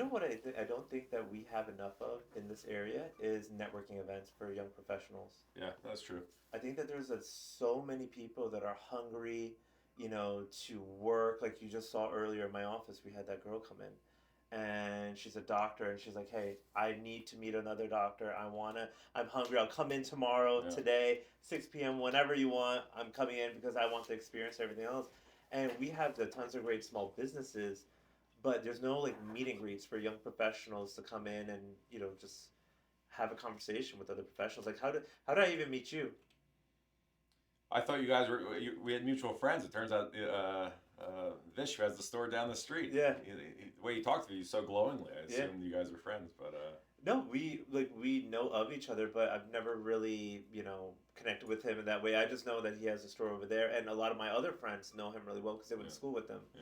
know what I don't think that we have enough of in this area is networking events for young professionals. Yeah, that's true. I think that there's so many people that are hungry, to work. Like you just saw earlier in my office, we had that girl come in, and she's a doctor, and she's like, "Hey, I need to meet another doctor. I'm hungry. I'll come in tomorrow, Yeah. today, 6 p.m., whenever you want. I'm coming in because I want to experience everything else." And we have the tons of great small businesses, but there's no like meet and greets for young professionals to come in and just have a conversation with other professionals. Like how did I even meet you? I thought you guys we had mutual friends. It turns out Vish, who has the store down the street. Yeah, The way you talked to me so glowingly, I yeah. assumed you guys were friends. But No, we know of each other, but I've never really connected with him in that way. I just know that he has a store over there, and a lot of my other friends know him really well because they went yeah, to school with him. yeah,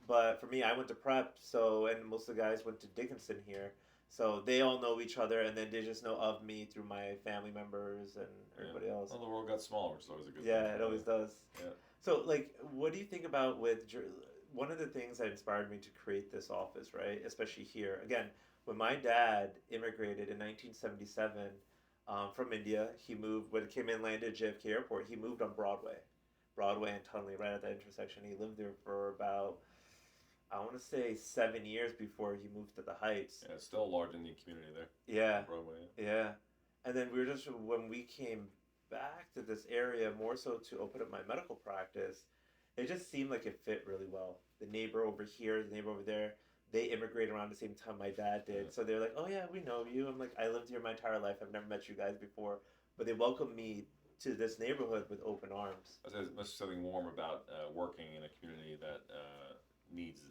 But for me, I went to prep, so and most of the guys went to Dickinson here, so they all know each other, and then they just know of me through my family members and yeah. everybody else. Well, the world got smaller, which is always a good thing. Yeah, it always does. Yeah. So, like, what do you think about one of the things that inspired me to create this office, right? Especially here. Again, when my dad immigrated in 1977 from India, when he came in, landed at JFK Airport, he moved on Broadway and Tunley, right at that intersection. He lived there for about, I want to say, 7 years before he moved to the Heights. Yeah, it's still a large Indian community there. Yeah, Broadway. yeah. And then when we came back to this area, more so to open up my medical practice, it just seemed like it fit really well. The neighbor over here, the neighbor over there, they immigrated around the same time my dad did. Yeah. So they're like, "Oh yeah, we know you." I'm like, "I lived here my entire life. I've never met you guys before." But they welcomed me to this neighborhood with open arms. There's something warm about working in a community that needs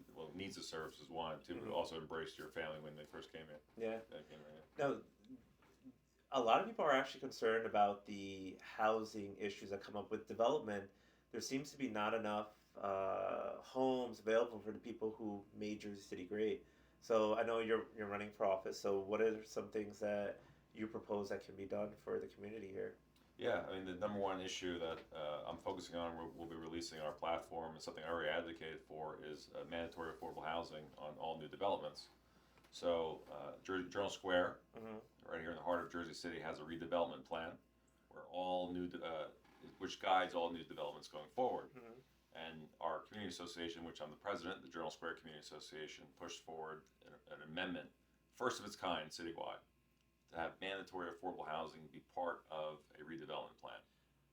the services, one, two, but also embraced your family when they first came in. Yeah. They came in. Now, a lot of people are actually concerned about the housing issues that come up with development. There seems to be not enough homes available for the people who made Jersey City great. So I know you're running for office. So what are some things that you propose that can be done for the community here? Yeah, I mean, the number one issue that I'm focusing on, we'll be releasing on our platform, and something I already advocated for, is mandatory affordable housing on all new developments. So, Journal Square, Mm-hmm. right here in the heart of Jersey City, has a redevelopment plan where which guides all new developments going forward. Mm-hmm. And our community association, which I'm the president, the Journal Square Community Association, pushed forward an amendment, first of its kind citywide, to have mandatory affordable housing be part of a redevelopment plan.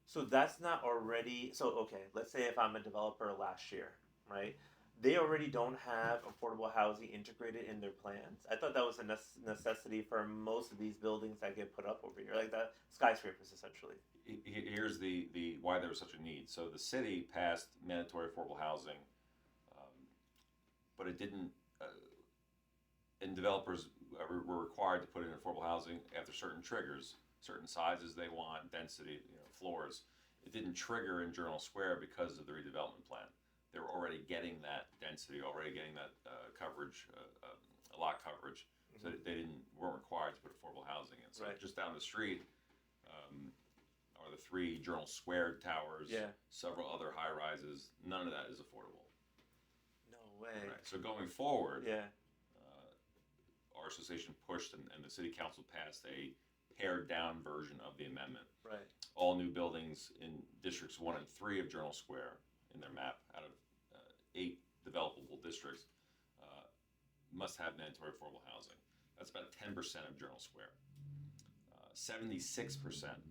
So that's not already. So, okay, let's say if I'm a developer last year, right? They already don't have affordable housing integrated in their plans. I thought that was a necessity for most of these buildings that get put up over here, like that skyscrapers essentially. Here's the why there was such a need. So the city passed mandatory affordable housing, but it didn't. And developers were required to put in affordable housing after certain triggers, certain sizes they want, density, floors. It didn't trigger in Journal Square because of the redevelopment plan. They were already getting that density, already getting that coverage, a lot coverage. So they weren't required to put affordable housing in. So Right. just down the street are the 3 Journal Square towers, Yeah. several other high rises. None of that is affordable. No way. Right. So going forward, Yeah. our association pushed and the city council passed a pared down version of the amendment. Right. All new buildings in districts 1 and 3 of Journal Square in their map out of 8 developable districts must have mandatory affordable housing. That's about 10% of Journal Square. 76%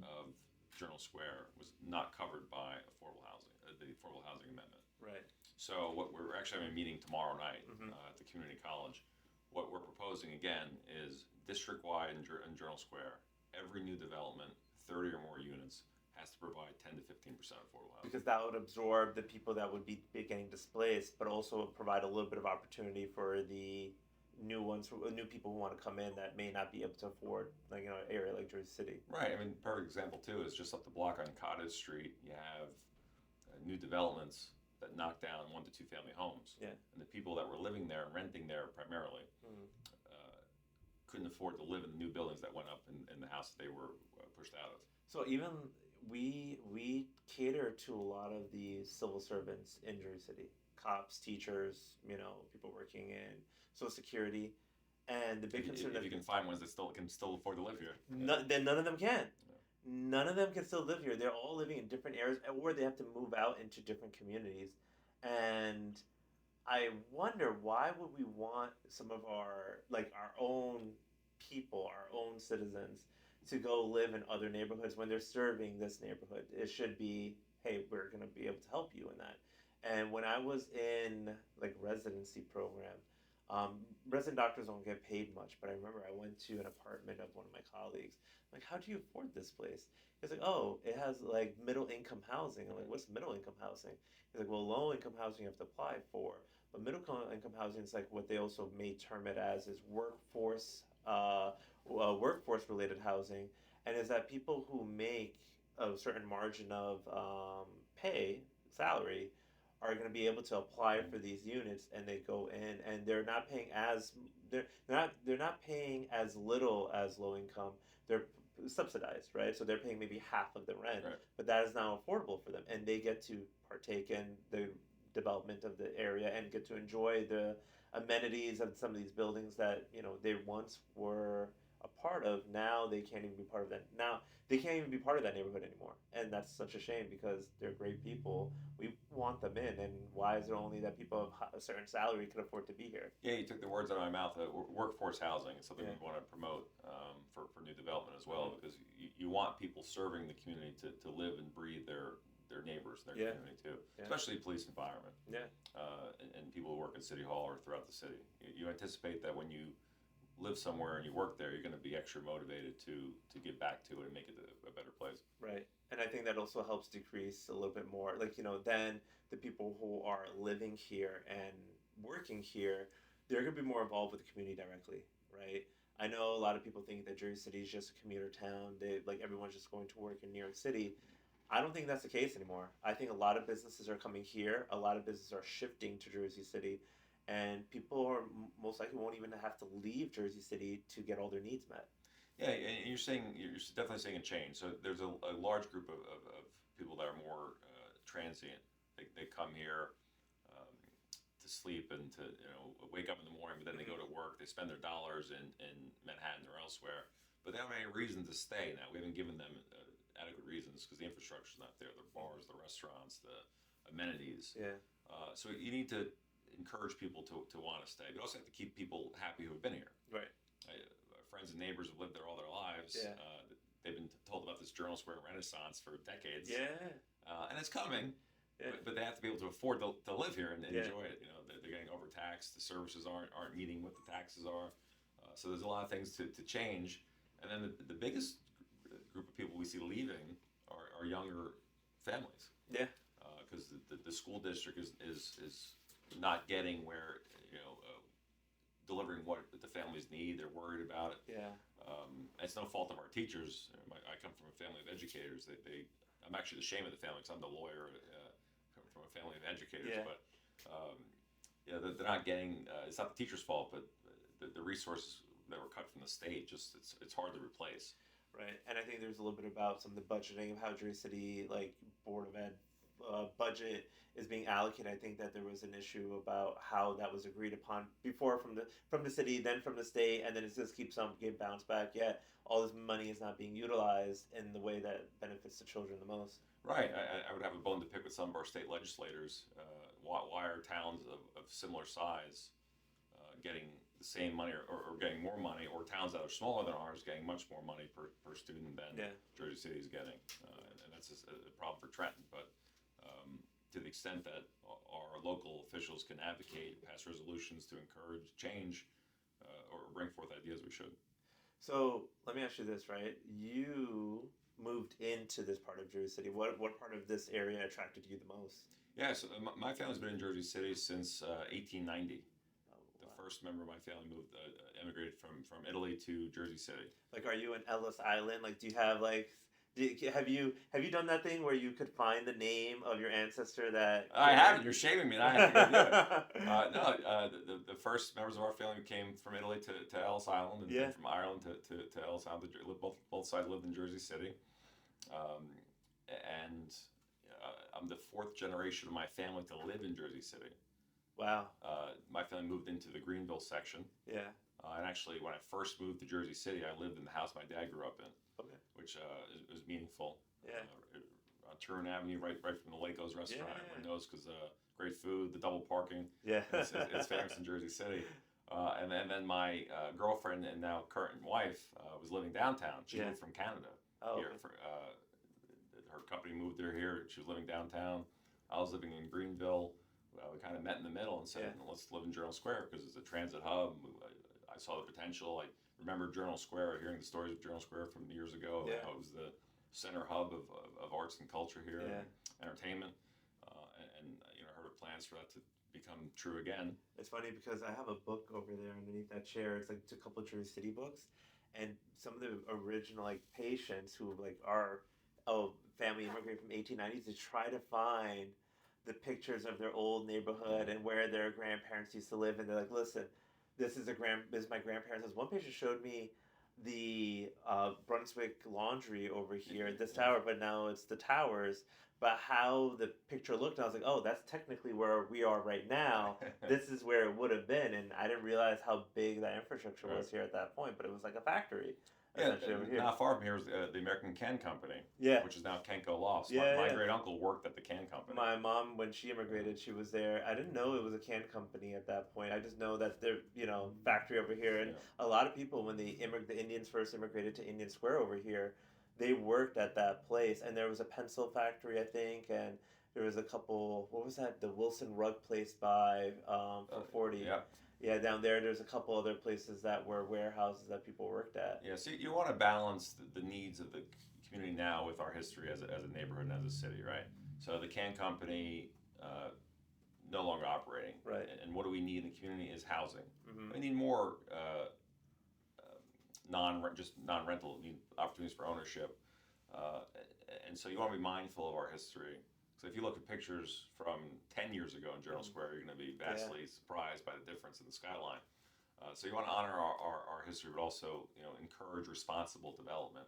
of Journal Square was not covered by affordable housing, the affordable housing amendment. Right. So what we're actually having a meeting tomorrow night Mm-hmm. at the community college. What we're proposing again is district-wide in Journal Square, every new development, 30 or more units, has to provide 10 to 15% affordable housing. Because that would absorb the people that would be getting displaced, but also provide a little bit of opportunity for the new people who want to come in that may not be able to afford, like an area like Jersey City. Right. I mean, perfect example too is just up the block on Cottage Street. You have new developments that knock down 1 to 2 family homes. Yeah. And the people that were living there and renting there primarily couldn't afford to live in the new buildings that went up in the house that they were pushed out of. So even we cater to a lot of the civil servants in Jersey City, cops, teachers, people working in Social Security, and the big concern If you can find ones that can still afford to live here. then none of them can. None of them can still live here. They're all living in different areas, or they have to move out into different communities. And I wonder, why would we want some of our own people, our own citizens, to go live in other neighborhoods when they're serving this neighborhood? It should be, hey, we're gonna be able to help you in that. And when I was in residency program, resident doctors don't get paid much, but I remember I went to an apartment of one of my colleagues. I'm like, how do you afford this place? He's like, oh, it has middle income housing. I'm like, what's middle income housing? He's like, well, low income housing you have to apply for, but middle income housing is like what they also may term it as is workforce related housing, and is that people who make a certain margin of pay salary are going to be able to apply for these units, and they go in and they're not paying as little as low income. They're subsidized, right? So they're paying maybe half of the rent, Right. but that is now affordable for them, and they get to partake in the development of the area and get to enjoy the amenities of some of these buildings that they once were a part of. Now they can't even be part of that. Now they can't even be part of that neighborhood anymore, and that's such a shame because they're great people. We want them in, and why is it only that people of a certain salary can afford to be here? Yeah, you took the words out of my mouth. Workforce housing is something Yeah. we want to promote for new development as well, because you want people serving the community to live and breathe their neighbors, their Yeah. community too, Yeah. especially police environment. Yeah. And people who work at City Hall or throughout the city. You anticipate that when you live somewhere and you work there, you're going to be extra motivated to give back to it and make it a better place. Right. And I think that also helps decrease a little bit more, then the people who are living here and working here, they're going to be more involved with the community directly, right? I know a lot of people think that Jersey City is just a commuter town. Everyone's just going to work in New York City. I don't think that's the case anymore. I think a lot of businesses are coming here. A lot of businesses are shifting to Jersey City, and people are most likely won't even have to leave Jersey City to get all their needs met. Yeah, and you're definitely seeing a change. So there's a large group of people that are more transient. They come here to sleep and to wake up in the morning, but then they go to work. They spend their dollars in Manhattan or elsewhere, but they don't have any reason to stay now. We haven't given them adequate reasons because the infrastructure's not there. The bars, the restaurants, the amenities. Yeah. So you need to encourage people to want to stay. But you also have to keep people happy who have been here. Right. Friends and neighbors have lived there all their lives. Yeah. They've been told about this Journal Square Renaissance for decades. Yeah. And it's coming. Yeah. But they have to be able to afford to live here and Yeah. enjoy it. They're getting overtaxed. The services aren't meeting what the taxes are. So there's a lot of things to change. And then the biggest group of people we see leaving are younger families. Yeah. Because the school district is not getting where delivering what the families need. They're worried about it. Yeah. It's no fault of our teachers. I come from a family of educators. I'm actually the shame of the family because I'm the lawyer. Coming from a family of educators, Yeah. but they're not getting. It's not the teacher's fault, but the resources that were cut from the state it's hard to replace. Right, and I think there's a little bit about some of the budgeting of how Jersey City Board of Ed budget is being allocated. I think that there was an issue about how that was agreed upon before from the city, then from the state, and then it just keeps on getting bounced back. Yet all this money is not being utilized in the way that benefits the children the most. Right, I would have a bone to pick with some of our state legislators. Why are towns of similar size getting the same money or getting more money, or towns that are smaller than ours getting much more money per student than Jersey City is getting? And that's a problem for Trenton. But to the extent that our local officials can advocate, pass resolutions to encourage change, or bring forth ideas, we should. So let me ask you this, right? You moved into this part of Jersey City. What part of this area attracted you the most? Yeah, so my family's been in Jersey City since 1890. Oh, The first member of my family emigrated from Italy to Jersey City. Are you in Ellis Island? Do you have have you done that thing where you could find the name of your ancestor that? I haven't. You're shaming me. I have to go do it. The first members of our family came from Italy to Ellis Island, and then from Ireland to Ellis Island. Both sides lived in Jersey City, and I'm the fourth generation of my family to live in Jersey City. Wow. My family moved into the Greenville Greenville section. Yeah. And actually, when I first moved to Jersey City, I lived in the house my dad grew up in, Okay. which is meaningful. Yeah. On Turin Avenue, right from the Laco's restaurant. Yeah. Everyone knows because great food, the double parking. Yeah. It's famous in Jersey City. And then my girlfriend and now current wife was living downtown. She moved from Canada here. Okay. Her company moved her here. She was living downtown. I was living in Greenville. We kind of met in the middle and said, let's live in Journal Square because it's a transit hub. I saw the potential. I remember Journal Square, hearing the stories of Journal Square from years ago. Yeah. How it was the center hub of arts and culture here, and entertainment, and heard of plans for that to become true again. It's funny because I have a book over there underneath that chair. It's like a couple of Jersey City books, and some of the original like patients who like are family immigrated from 1890s to try to find the pictures of their old neighborhood and where their grandparents used to live, and they're like, listen, this is my grandparents' house. One patient showed me the Brunswick Laundry over here, this tower, but now it's the towers. But how the picture looked, I was like, oh, that's technically where we are right now. This is where it would have been, and I didn't realize how big that infrastructure was here at that point. But it was like a factory. Essentially over here. Not far from here is the American Can Company, which is now Kenco Lofts. My great uncle worked at the Can Company. My mom, when she immigrated, she was there. I didn't know it was a can company at that point. I just know that they're factory over here, and a lot of people when the Indians first immigrated to Indian Square over here, they worked at that place, and there was a pencil factory, I think, and there was a couple. What was that? The Wilson Rug place by for 40. Yeah. Yeah, down there's a couple other places that were warehouses that people worked at. Yeah, so you want to balance the needs of the community now with our history as a neighborhood and as a city, right? So the Can Company no longer operating. Right. And what do we need in the community is housing. Mm-hmm. We need more non-rental opportunities for ownership. And so you want to be mindful of our history. So if you look at pictures from 10 years ago in Journal Square, you're going to be vastly surprised by the difference in the skyline. So you want to honor our history, but also encourage responsible development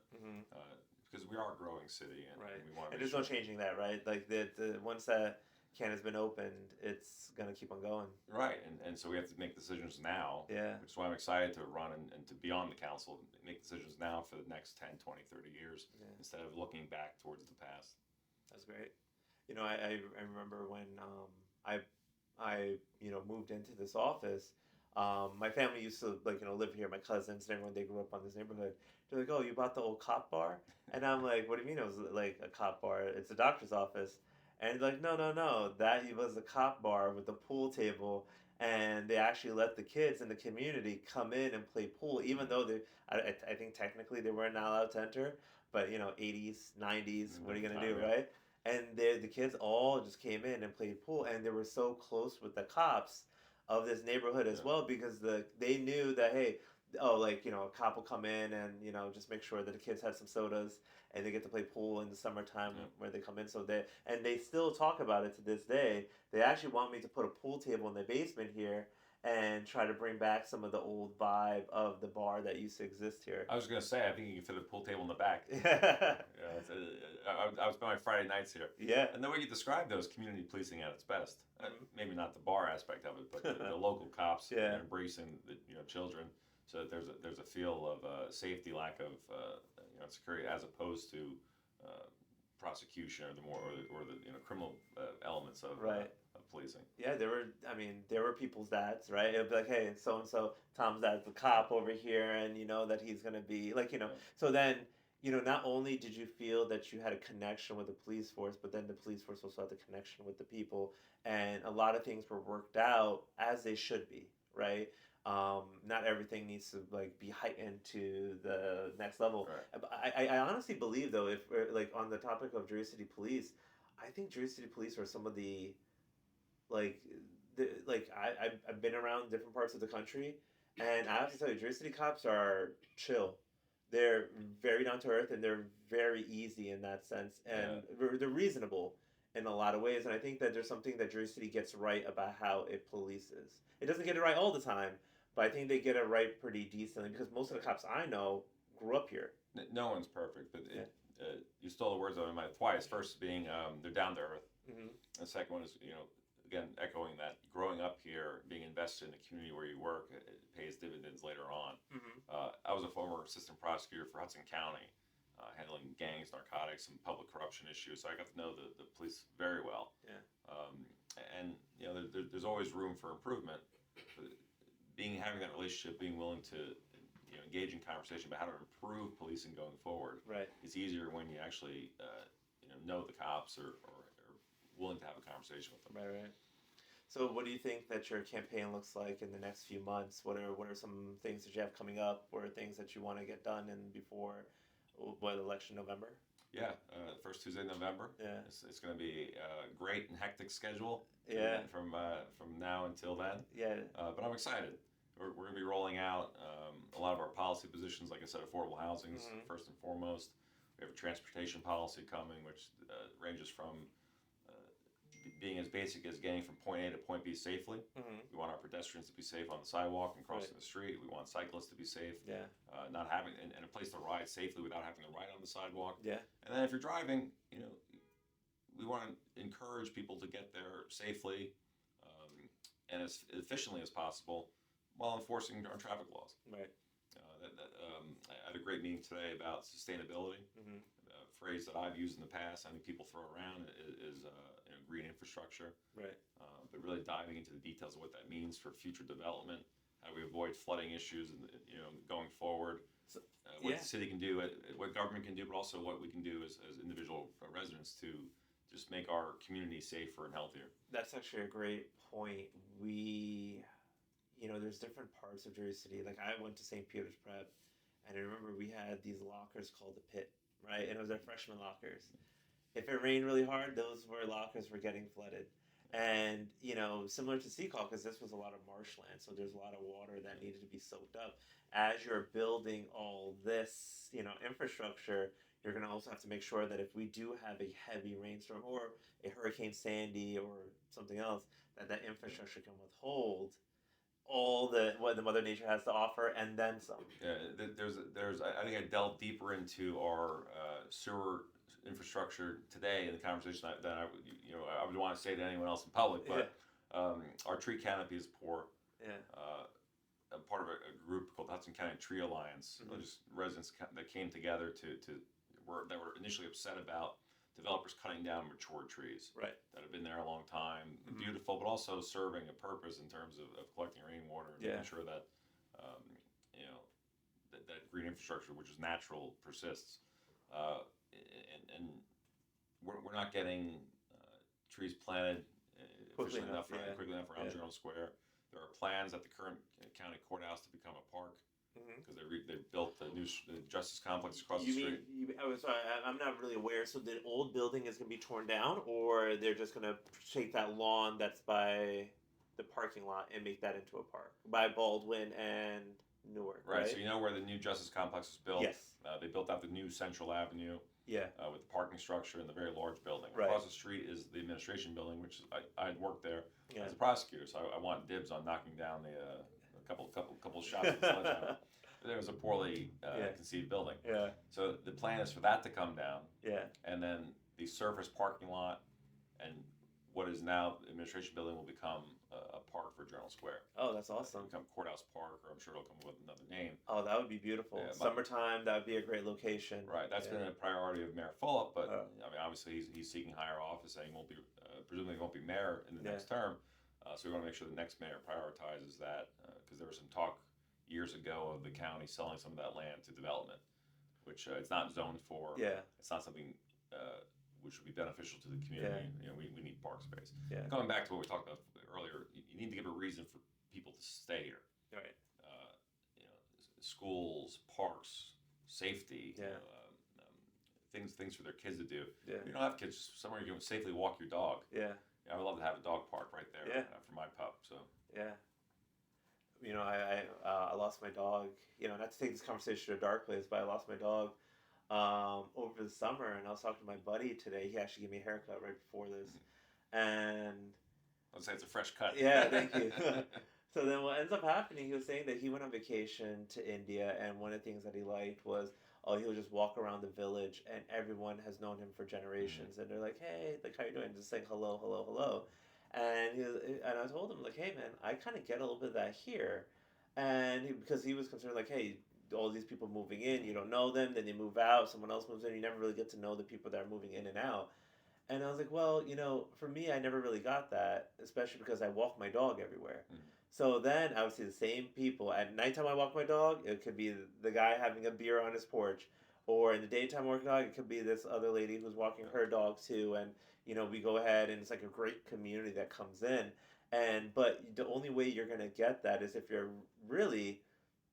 because we are a growing city, and we want to. And there's no changing that, right? Like the once that can has been opened, it's going to keep on going. Right, and so we have to make decisions now. Yeah. Which is why I'm excited to run and to be on the council, make decisions now for the next 10, 20, 30 years instead of looking back towards the past. That's great. I remember when I moved into this office. My family used to live here. My cousins and everyone, they grew up on this neighborhood. They're like, "Oh, you bought the old cop bar?" And I'm like, "What do you mean it was like a cop bar? It's a doctor's office." And they're like, "No, that was a cop bar with a pool table." And they actually let the kids in the community come in and play pool, even though I think technically they were not allowed to enter. But 80s, 90s, what are you gonna do, right? And the kids all just came in and played pool, and they were so close with the cops of this neighborhood as well, because they knew that, hey, a cop will come in and just make sure that the kids had some sodas, and they get to play pool in the summertime where they come in. So they still talk about it to this day. They actually want me to put a pool table in the basement here and try to bring back some of the old vibe of the bar that used to exist here. I was going to say, I think you can fit a pool table in the back. I was spending my Friday nights here. Yeah. And the way you describe those, community policing at its best. Maybe not the bar aspect of it, but the local cops embracing the children, so that there's a feel of safety, lack of security, as opposed to prosecution or the criminal elements of policing. Yeah, there were people's dads, right? It'd be like, hey, so and so, Tom's dad's the cop over here, and that he's gonna be So then, not only did you feel that you had a connection with the police force, but then the police force also had the connection with the people, and a lot of things were worked out as they should be, right? Not everything needs to be heightened to the next level. Right. I honestly believe, though, if on the topic of Jersey City Police, I think Jersey City Police are some of the I've been around different parts of the country, and I have to tell you, Jersey City cops are chill. They're very down to earth, and they're very easy in that sense, and they're reasonable in a lot of ways. And I think that there's something that Jersey City gets right about how it polices. It doesn't get it right all the time, but I think they get it right pretty decently, because most of the cops I know grew up here. No one's perfect, but you stole the words out of my mouth twice. First being they're down to earth. Mm-hmm. The second one is again, echoing that, growing up here, being invested in the community where you work, it pays dividends later on. I was a former assistant prosecutor for Hudson County, handling gangs, narcotics, and public corruption issues. So I got to know the police very well. Yeah. And there's always room for improvement. Having that relationship, being willing to engage in conversation about how to improve policing going forward. Right. It's easier when you actually know the cops or willing to have a conversation with them. Right. So what do you think that your campaign looks like in the next few months? What are some things that you have coming up, or things that you want to get done in before election November? Yeah, first Tuesday in November. Yeah. It's going to be a great and hectic schedule. Yeah. From now until then. Yeah. But I'm excited. We're going to be rolling out a lot of our policy positions. Like I said, affordable housing is first and foremost. We have a transportation policy coming, which ranges from being as basic as getting from point A to point B safely. We want our pedestrians to be safe on the sidewalk and crossing the street. We want cyclists to be safe. Yeah. Not having and a place to ride safely without having to ride on the sidewalk. Yeah. And then if you're driving, we want to encourage people to get there safely and as efficiently as possible while enforcing our traffic laws. Right. I had a great meeting today about sustainability. A phrase that I've used in the past, I think people throw around is green infrastructure. Right. But really diving into the details of what that means for future development, how we avoid flooding issues, and going forward. So, what the city can do, what government can do, but also what we can do as individual residents to just make our community safer and healthier. That's actually a great point. There's different parts of Jersey City. Like, I went to St. Peter's Prep, and I remember we had these lockers called the Pit, right? And it was our freshman lockers. If it rained really hard, those lockers were getting flooded. And, similar to Seton, because this was a lot of marshland, so there's a lot of water that needed to be soaked up. As you're building all this, infrastructure, you're going to also have to make sure that if we do have a heavy rainstorm or a Hurricane Sandy or something else, that infrastructure can withhold all what the Mother Nature has to offer and then some. Yeah, I think I delved deeper into our sewer infrastructure today in the conversation that I would want to say to anyone else in public, but our tree canopy is poor. Yeah. I'm part of a group called the Hudson County Tree Alliance. Just residents that came together that were initially upset about developers cutting down mature trees that have been there a long time, beautiful, but also serving a purpose in terms of collecting rainwater and making sure that that green infrastructure, which is natural, persists. And we're not getting trees planted quickly enough around Journal Square. There are plans at the current county courthouse to become a park. Because they built the new justice complex across the street. I'm not really aware. So the old building is going to be torn down, or they're just going to take that lawn that's by the parking lot and make that into a park by Baldwin and Newark. Right. So where the new justice complex was built. Yes. They built out the new Central Avenue. Yeah. With the parking structure and the very large building. Right. Across the street is the administration building, which I had worked there as a prosecutor, so I want dibs on knocking down a couple shots of sledgehammer. It was a poorly conceived building. Yeah. So the plan is for that to come down. Yeah. And then the surface parking lot and what is now the administration building will become a park for Journal Square. Oh, that's awesome. It'll become Courthouse Park, or I'm sure it'll come with another name. Oh, that would be beautiful. Yeah, Summertime, that would be a great location. Right. That's been a priority of Mayor Fulop, but obviously he's seeking higher office, and he won't be presumably won't be mayor in the next term. So we want to make sure the next mayor prioritizes that, because there was some talk years ago of the county selling some of that land to development, which it's not zoned for. Yeah. It's not something which would be beneficial to the community. Yeah. We need park space. Yeah. Going back to what we talked about earlier, you need to give a reason for people to stay here. Right. Schools, parks, safety. Yeah. Things for their kids to do. Yeah. You don't have kids somewhere you can safely walk your dog. Yeah. I would love to have a dog park right there for my pup. So. Yeah. I lost my dog. Not to take this conversation to a dark place, but I lost my dog over the summer, and I was talking to my buddy today. He actually gave me a haircut right before this, and I'd say it's a fresh cut. Yeah, thank you. So then what ends up happening, he was saying that he went on vacation to India, and one of the things that he liked was, he'll just walk around the village, and everyone has known him for generations, and they're like, hey, like, how you doing? Just saying hello, hello, hello. And and I told him like, hey man, I kind of get a little bit of that here, and because he was concerned like, hey, all these people moving in, you don't know them, then they move out, someone else moves in, you never really get to know the people that are moving in and out. And I was like, well, for me, I never really got that, especially because I walk my dog everywhere. Mm. So then I would see the same people. At nighttime, I walk my dog. It could be the guy having a beer on his porch. Or in the daytime, walking dog, it could be this other lady who's walking her dog too. And, we go ahead and it's like a great community that comes in. But the only way you're going to get that is if you're really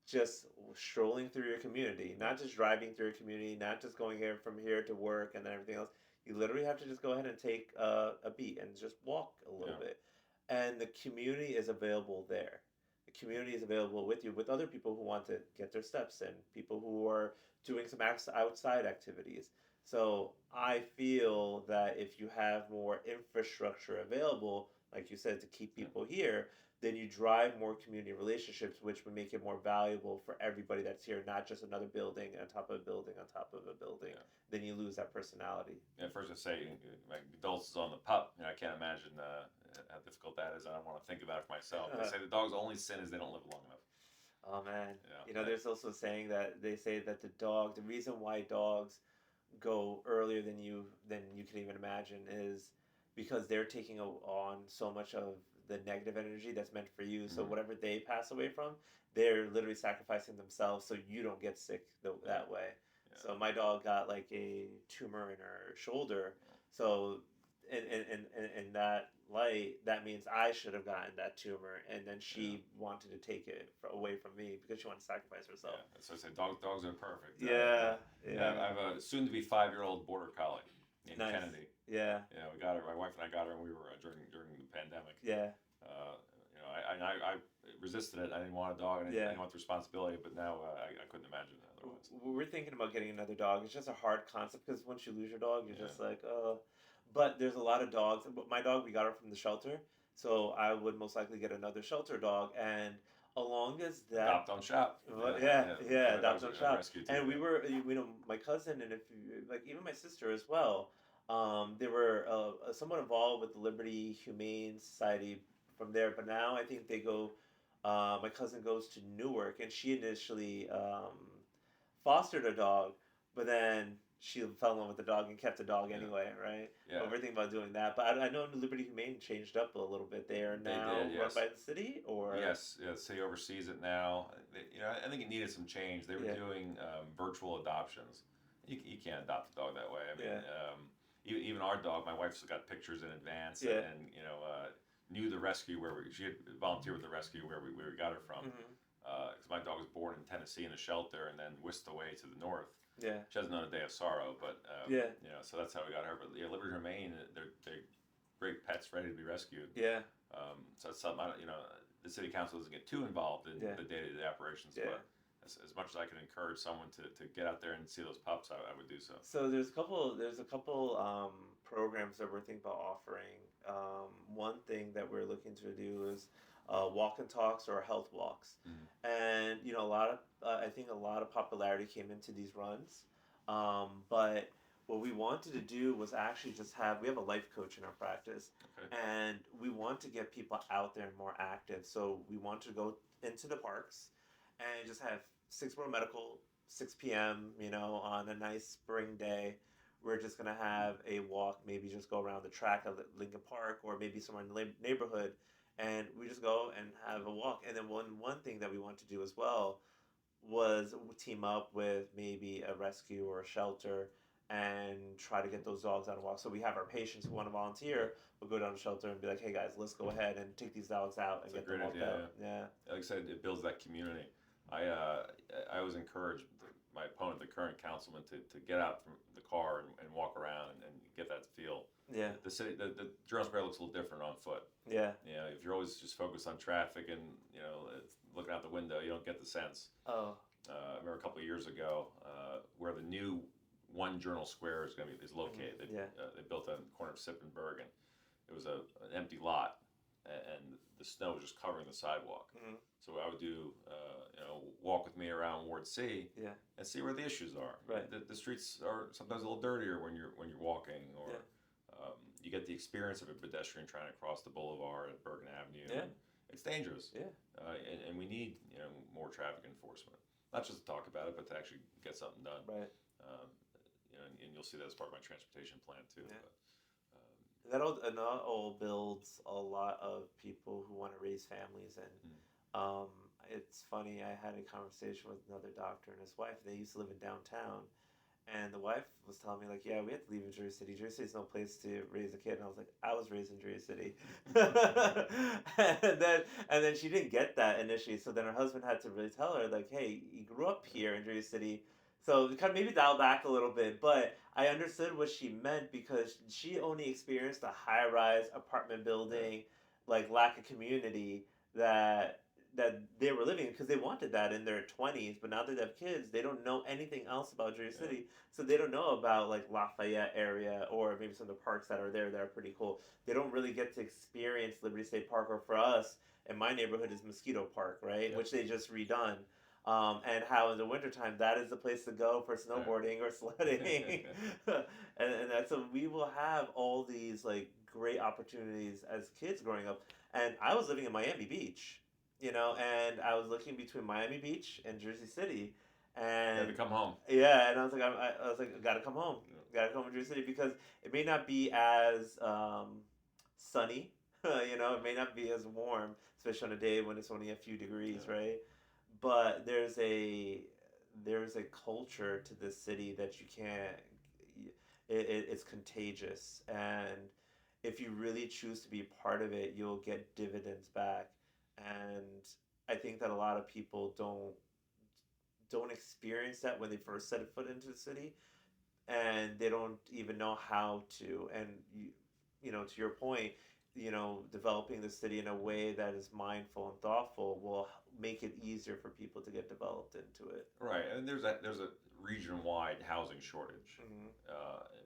just strolling through your community, not just driving through your community, not just going here from here to work and then everything else. You literally have to just go ahead and take a beat and just walk a little bit. And the community is available there. The community is available with you, with other people who want to get their steps in, people who are doing some outside activities. So I feel that if you have more infrastructure available, like you said, to keep people here, then you drive more community relationships, which would make it more valuable for everybody that's here, not just another building on top of a building on top of a building. Yeah. Then you lose that personality. Yeah, first I say, my adults is on the pup. I can't imagine how difficult that is. I don't want to think about it for myself. They say the dog's only sin is they don't live long enough. Oh man, Yeah. there's also a saying that they say that the reason why dogs go earlier than you can even imagine is because they're taking on so much of the negative energy that's meant for you. So whatever they pass away from, they're literally sacrificing themselves so you don't get sick that way. Yeah. So my dog got like a tumor in her shoulder. So in that light, that means I should have gotten that tumor, and then she wanted to take it away from me because she wanted to sacrifice herself. Yeah. So I say dogs are perfect. Yeah. I have a soon-to-be 5-year-old border collie named Nice. Kennedy. Yeah. Yeah, we got her. My wife and I got her when we were during the pandemic. Yeah. I resisted it. I didn't want a dog. I didn't want the responsibility. But now I couldn't imagine otherwise. We're thinking about getting another dog. It's just a hard concept because once you lose your dog, you're just like, oh. But there's a lot of dogs. My dog, we got her from the shelter, so I would most likely get another shelter dog. And along as that, Adopt, don't shop. adopt, don't shop. And we yeah. were, my cousin and even my sister as well. They were somewhat involved with the Liberty Humane Society from there, but now I think they go. My cousin goes to Newark, and she initially fostered a dog, but then she fell in love with the dog and kept the dog anyway, right? Yeah. But we're thinking about doing that. But I know Liberty Humane changed up a little bit. They are now run by the city, or yes, the city oversees it now. I think it needed some change. They were doing virtual adoptions. You can't adopt a dog that way. I mean, even our dog, my wife's got pictures in advance, and knew the rescue she had volunteered with the rescue where we got her from. Because my dog was born in Tennessee in a shelter and then whisked away to the north. Yeah. She hasn't known a day of sorrow, but so that's how we got her. But Liberty Humane, they're great pets ready to be rescued. Yeah. So it's something the city council doesn't get too involved in the day-to-day operations, but as much as I can encourage someone to get out there and see those pups, I would do so. So there's a couple programs that we're thinking about offering. One thing that we're looking to do is walk and talks or health walks, and I think a lot of popularity came into these runs, but what we wanted to do was actually we have a life coach in our practice, and we want to get people out there and more active. So we want to go into the parks and just have 6 Borough Medical, 6 p.m. On a nice spring day. We're just gonna have a walk, maybe just go around the track of Lincoln Park or maybe somewhere in the neighborhood. And we just go and have a walk. And then one thing that we want to do as well was team up with maybe a rescue or a shelter and try to get those dogs on a walk. So we have our patients who want to volunteer, we'll go down to the shelter and be like, hey guys, let's go ahead and take these dogs out and get them walked out. Yeah. Like I said, it builds that community. I always encourage my opponent, the current councilman, to get out from the car and walk around and get that feel. Yeah. The city, the Journal Square looks a little different on foot. Yeah. If you're always just focused on traffic and looking out the window, you don't get the sense. Oh. I remember a couple of years ago where the new One Journal Square is located. They built on the corner of Sip and Bergen. It was an empty lot, and the snow was just covering the sidewalk. So I would do walk with me around Ward C. And see where the issues are. Right. The streets are sometimes a little dirtier when you're walking, or you get the experience of a pedestrian trying to cross the boulevard at Bergen Avenue. Yeah. It's dangerous. Yeah. And we need, more traffic enforcement. Not just to talk about it, but to actually get something done. Right. And you'll see that as part of my transportation plan too. Yeah. But, And that all builds a lot of people who want to raise families. And it's funny, I had a conversation with another doctor and his wife. They used to live in downtown. And the wife was telling me, like, yeah, we had to leave in Jersey City. Jersey City's no place to raise a kid. And I was like, I was raised in Jersey City. and then she didn't get that initially. So then her husband had to really tell her, like, hey, you grew up here in Jersey City. So kind of maybe dial back a little bit. But I understood what she meant because she only experienced a high-rise apartment building, like lack of community that they were living in because they wanted that in their 20s, but now that they have kids, they don't know anything else about Jersey City. So they don't know about like Lafayette area or maybe some of the parks that are there that are pretty cool. They don't really get to experience Liberty State Park, or for us, in my neighborhood is Mosquito Park, right? Which they just redone. And how in the wintertime, that is the place to go for snowboarding or sledding. and that's so we will have all these like great opportunities as kids growing up. And I was living in Miami Beach. And I was looking between Miami Beach and Jersey City, and you had to come home. Yeah, and I was like, I gotta come home, gotta come to Jersey City because it may not be as sunny, it may not be as warm, especially on a day when it's only a few degrees, right? But there's a culture to this city that you can't. It's contagious, and if you really choose to be part of it, you'll get dividends back. And I think that a lot of people don't experience that when they first set foot into the city, and they don't even know how to. And to your point, developing the city in a way that is mindful and thoughtful will make it easier for people to get developed into it. Right, and there's a region-wide housing shortage,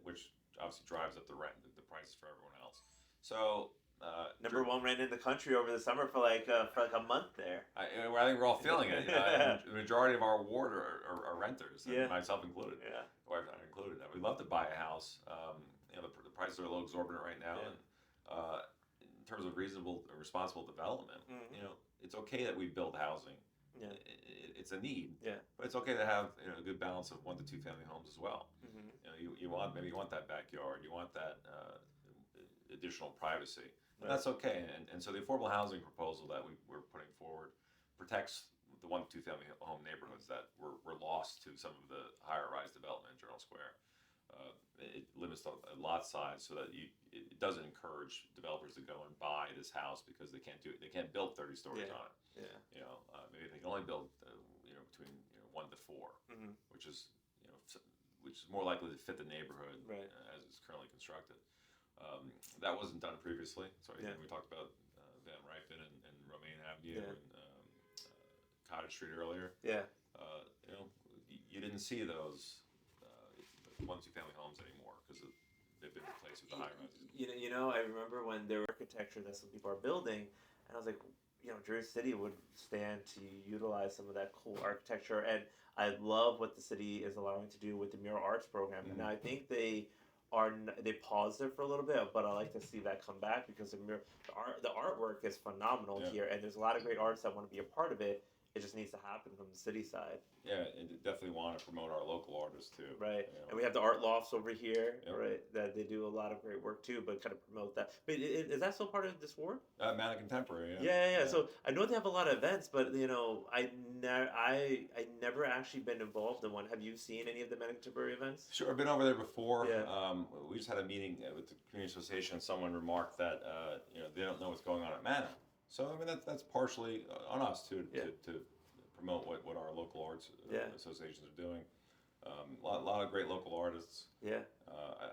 which obviously drives up the rent, the prices for everyone else. So. Number one rent in the country over the summer for like a month there. I think we're all feeling it. The majority of our ward are renters, and myself included. Yeah, wife not included. We'd love to buy a house. The prices are a little exorbitant right now, and in terms of reasonable, responsible development, it's okay that we build housing. Yeah, it's a need. Yeah, but it's okay to have a good balance of 1 to 2 family homes as well. Mm-hmm. You want that backyard. You want that additional privacy. And that's okay, and so the affordable housing proposal that we're putting forward protects the 1 to 2 family home neighborhoods that were lost to some of the higher rise development in Journal Square. It limits the lot size so that it doesn't encourage developers to go and buy this house because they can't build 30 stories on it. Yeah. Maybe they can only build between 1 to 4, mm-hmm. which is more likely to fit the neighborhood as it's currently constructed. That wasn't done previously. So we talked about Van Rypen and Romaine Avenue and Cottage Street earlier. Yeah. You didn't see those 1 to 2 family homes anymore because they've been replaced with the high rises. I remember when there was architecture that some people are building, and I was like, Jersey City would stand to utilize some of that cool architecture, and I love what the city is allowing to do with the mural arts program. Mm-hmm. And I think they paused it for a little bit, but I like to see that come back because the artwork is phenomenal here, and there's a lot of great artists that want to be a part of it. It just needs to happen from the city side. Yeah, and definitely want to promote our local artists too. Right, and we have the art lofts over here, right? That they do a lot of great work too, but kind of promote that. But is that still part of this ward? Manic Contemporary. Yeah. So I know they have a lot of events, but I never actually been involved in one. Have you seen any of the Manic Contemporary events? Sure, I've been over there before. Yeah. We just had a meeting with the community association, and someone remarked that they don't know what's going on at Manic. So that's partially on us to promote what our local arts associations are doing. A lot of great local artists. Yeah.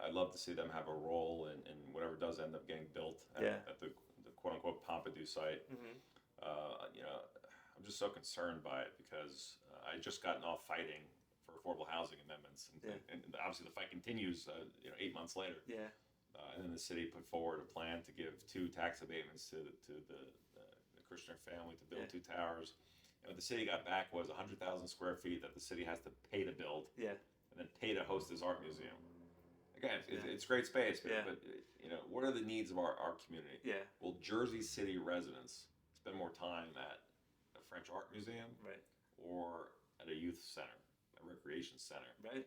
I'd love to see them have a role in whatever does end up getting built at the quote unquote Pompidou site. Mm-hmm. I'm just so concerned by it because I just gotten off fighting for affordable housing amendments, and obviously the fight continues. 8 months later. Yeah. And then the city put forward a plan to give 2 tax abatements to the Kirshner family to build 2 towers. And what the city got back was 100,000 square feet that the city has to pay to build, and then pay to host this art museum. again, Yeah. it's great space, but, Yeah. but what are the needs of our community? Yeah. Will Jersey City residents spend more time at a French art museum Right. or at a youth center, a recreation center? Right.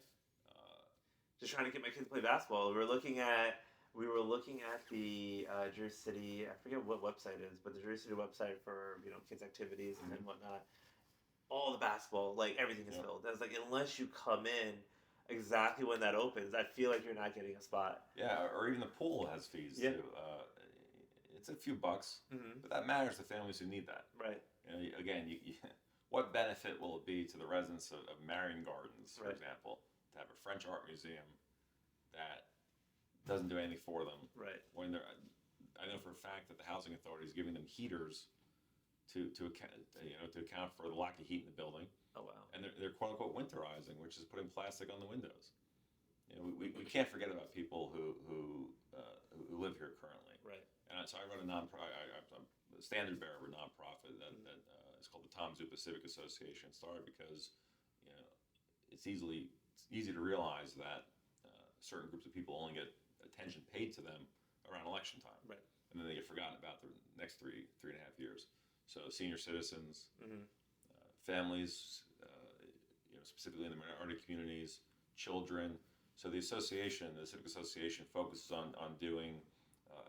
Uh, Just trying to get my kids to play basketball. We were looking at the Jersey City. I forget what website it is, but the Jersey City website for kids activities and whatnot. All the basketball, like everything is Yeah. filled. That's like unless you come in exactly when that opens, I feel like you're not getting a spot. yeah, or even the pool has fees Yeah. too. It's a few bucks, Mm-hmm. but that matters to families who need that. Right. Again, what benefit will it be to the residents of Marion Gardens, for Right. example, to have a French art museum that doesn't do anything for them? Right. When I know for a fact that the housing authority is giving them heaters to account for the lack of heat in the building, Oh wow. and they're quote unquote winterizing, which is putting plastic on the windows. We can't forget about people who live here currently. Right. And so I run I'm a standard bearer of a nonprofit that is called the Tom Zuppa Civic Association. It started because it's easy to realize that certain groups of people only get attention paid to them around election time, Right. and then they get forgotten about the next three and a half years. So senior citizens, Mm-hmm. families, specifically in the minority communities, children. So the civic association, focuses on doing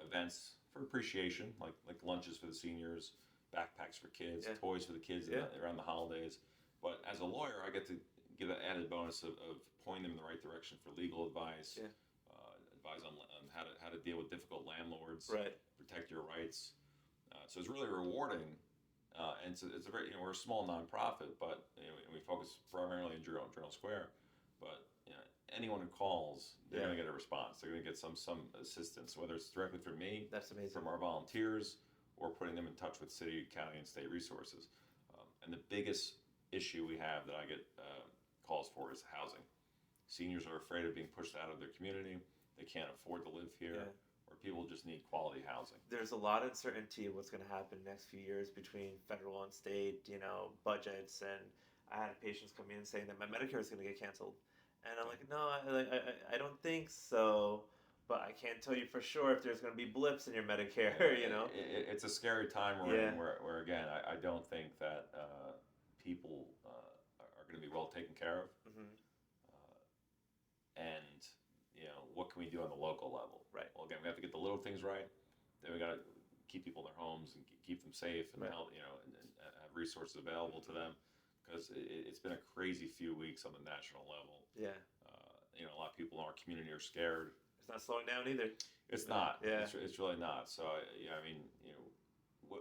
events for appreciation, like lunches for the seniors, backpacks for kids, Yeah. toys for the kids around the holidays. But as a lawyer, I get to give that added bonus of pointing them in the right direction for legal advice, Yeah. advise on how to deal with difficult landlords, Right. protect your rights. So it's really rewarding. And it's a very, we're a small nonprofit, but we focus primarily in Journal Square. But anyone who calls, they're Yeah. going to get a response. They're going to get some assistance, whether it's directly from me, That's amazing. from our volunteers, or putting them in touch with city, county, and state resources. And the biggest issue we have that I get calls for is housing. Seniors are afraid of being pushed out of their community. They can't afford to live here. Yeah. Or people just need quality housing. There's a lot of uncertainty of what's going to happen next few years between federal and state, budgets. And I had patients come in saying that my Medicare is going to get canceled, and I'm like, no, I don't think so. But I can't tell you for sure if there's going to be blips in your Medicare. It's a scary time we're Yeah. in. Where again, I don't think that people are going to be well taken care of. Mm-hmm. And what can we do on the local level? Right. Well, again, we have to get the little things right. Then we got to keep people in their homes and keep them safe and Right. help, and have resources available to them, because it's been a crazy few weeks on the national level. Yeah. A lot of people in our community are scared. It's not slowing down either. It's not. Yeah. It's really not. So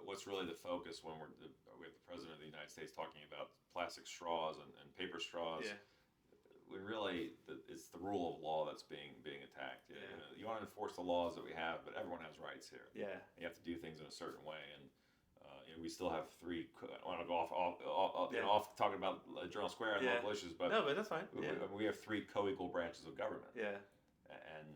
what's really the focus when we have the president of the United States talking about plastic straws and paper straws? Yeah. When really it's the rule of law that's being attacked. Yeah. You want to enforce the laws that we have, but everyone has rights here. Yeah. You have to do things in a certain way, and we still have three. I want to go off talking about Journal Square and Yeah. local issues, but No, but that's fine. we have three co-equal branches of government. Yeah. And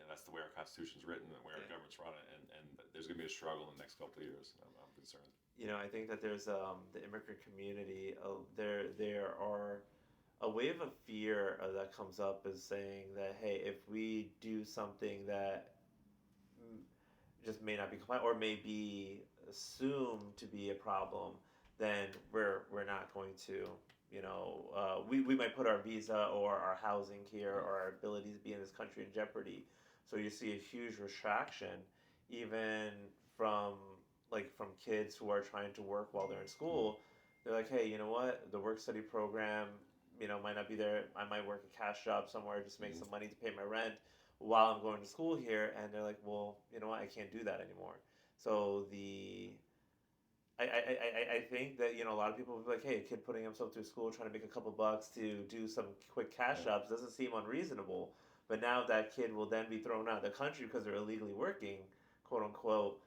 that's the way our Constitution's written and the way our Yeah. government's run, and there's going to be a struggle in the next couple of years. I'm concerned. I think that there's the immigrant community. There are a wave of fear that comes up is saying that, hey, if we do something that just may not be compliant or may be assumed to be a problem, then we're not going to. We might put our visa or our housing here or our ability to be in this country in jeopardy. So you see a huge retraction, even from kids who are trying to work while they're in school. They're like, hey, you know what? The work study program, might not be there. I might work a cash job somewhere just to make some money to pay my rent while I'm going to school here. And they're like, well, you know what? I can't do that anymore. So I think that a lot of people will be like, hey, a kid putting himself through school trying to make a couple bucks to do some quick cash jobs doesn't seem unreasonable. But now that kid will then be thrown out of the country because they're illegally working, quote unquote.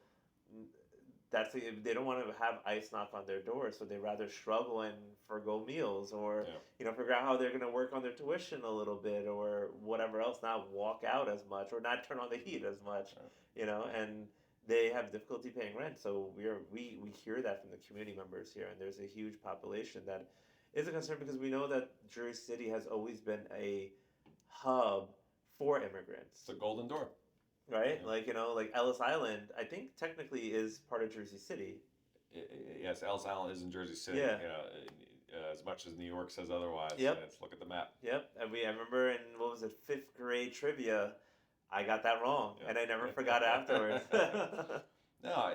They don't want to have ICE knock on their door, so they rather struggle and forgo meals or figure out how they're going to work on their tuition a little bit or whatever else, not walk out as much or not turn on the heat as much, and they have difficulty paying rent. So we hear that from the community members here, and there's a huge population that is a concern because we know that Jersey City has always been a hub for immigrants. It's a golden door. Right? Yeah. Like, like Ellis Island, I think technically is part of Jersey City. Yes, Ellis Island is in Jersey City. Yeah. As much as New York says otherwise. Yep. Let's look at the map. Yep. And I remember in, what was it, 5th grade trivia, I got that wrong, and I never forgot afterwards. No,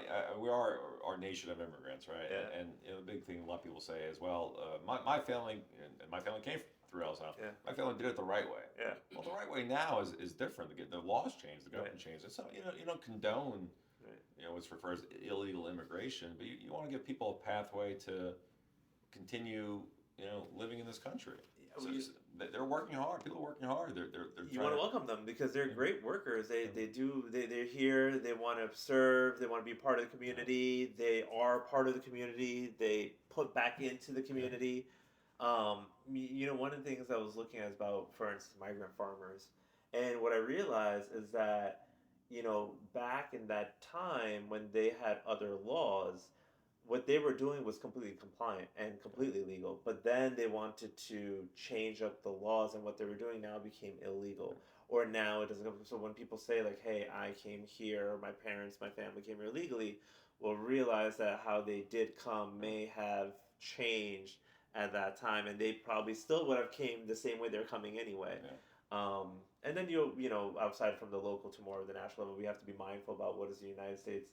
our nation of immigrants, right? Yeah. And the big thing a lot of people say is, well, my family and my family came through Ellis Island. Yeah. My family did it the right way. Yeah. Well, the right way now is different. The laws changed, the government changed. It's not, you don't condone, what's referred as illegal immigration, but you want to give people a pathway to continue, living in this country. So they're working hard. People are working hard. They're you want to welcome them because they're great workers. They're here. They want to serve. They want to be part of the community. They are part of the community. They put back into the community. One of the things I was looking at is about, for instance, migrant farmers, and what I realized is that back in that time when they had other laws, what they were doing was completely compliant and completely legal, but then they wanted to change up the laws, and what they were doing now became illegal. Or now it doesn't. So when people say like, "Hey, I came here, my parents, my family came here legally," we'll realize that how they did come may have changed at that time, and they probably still would have came the same way they're coming anyway. And then outside from the local to more of the national level, we have to be mindful about what is the United States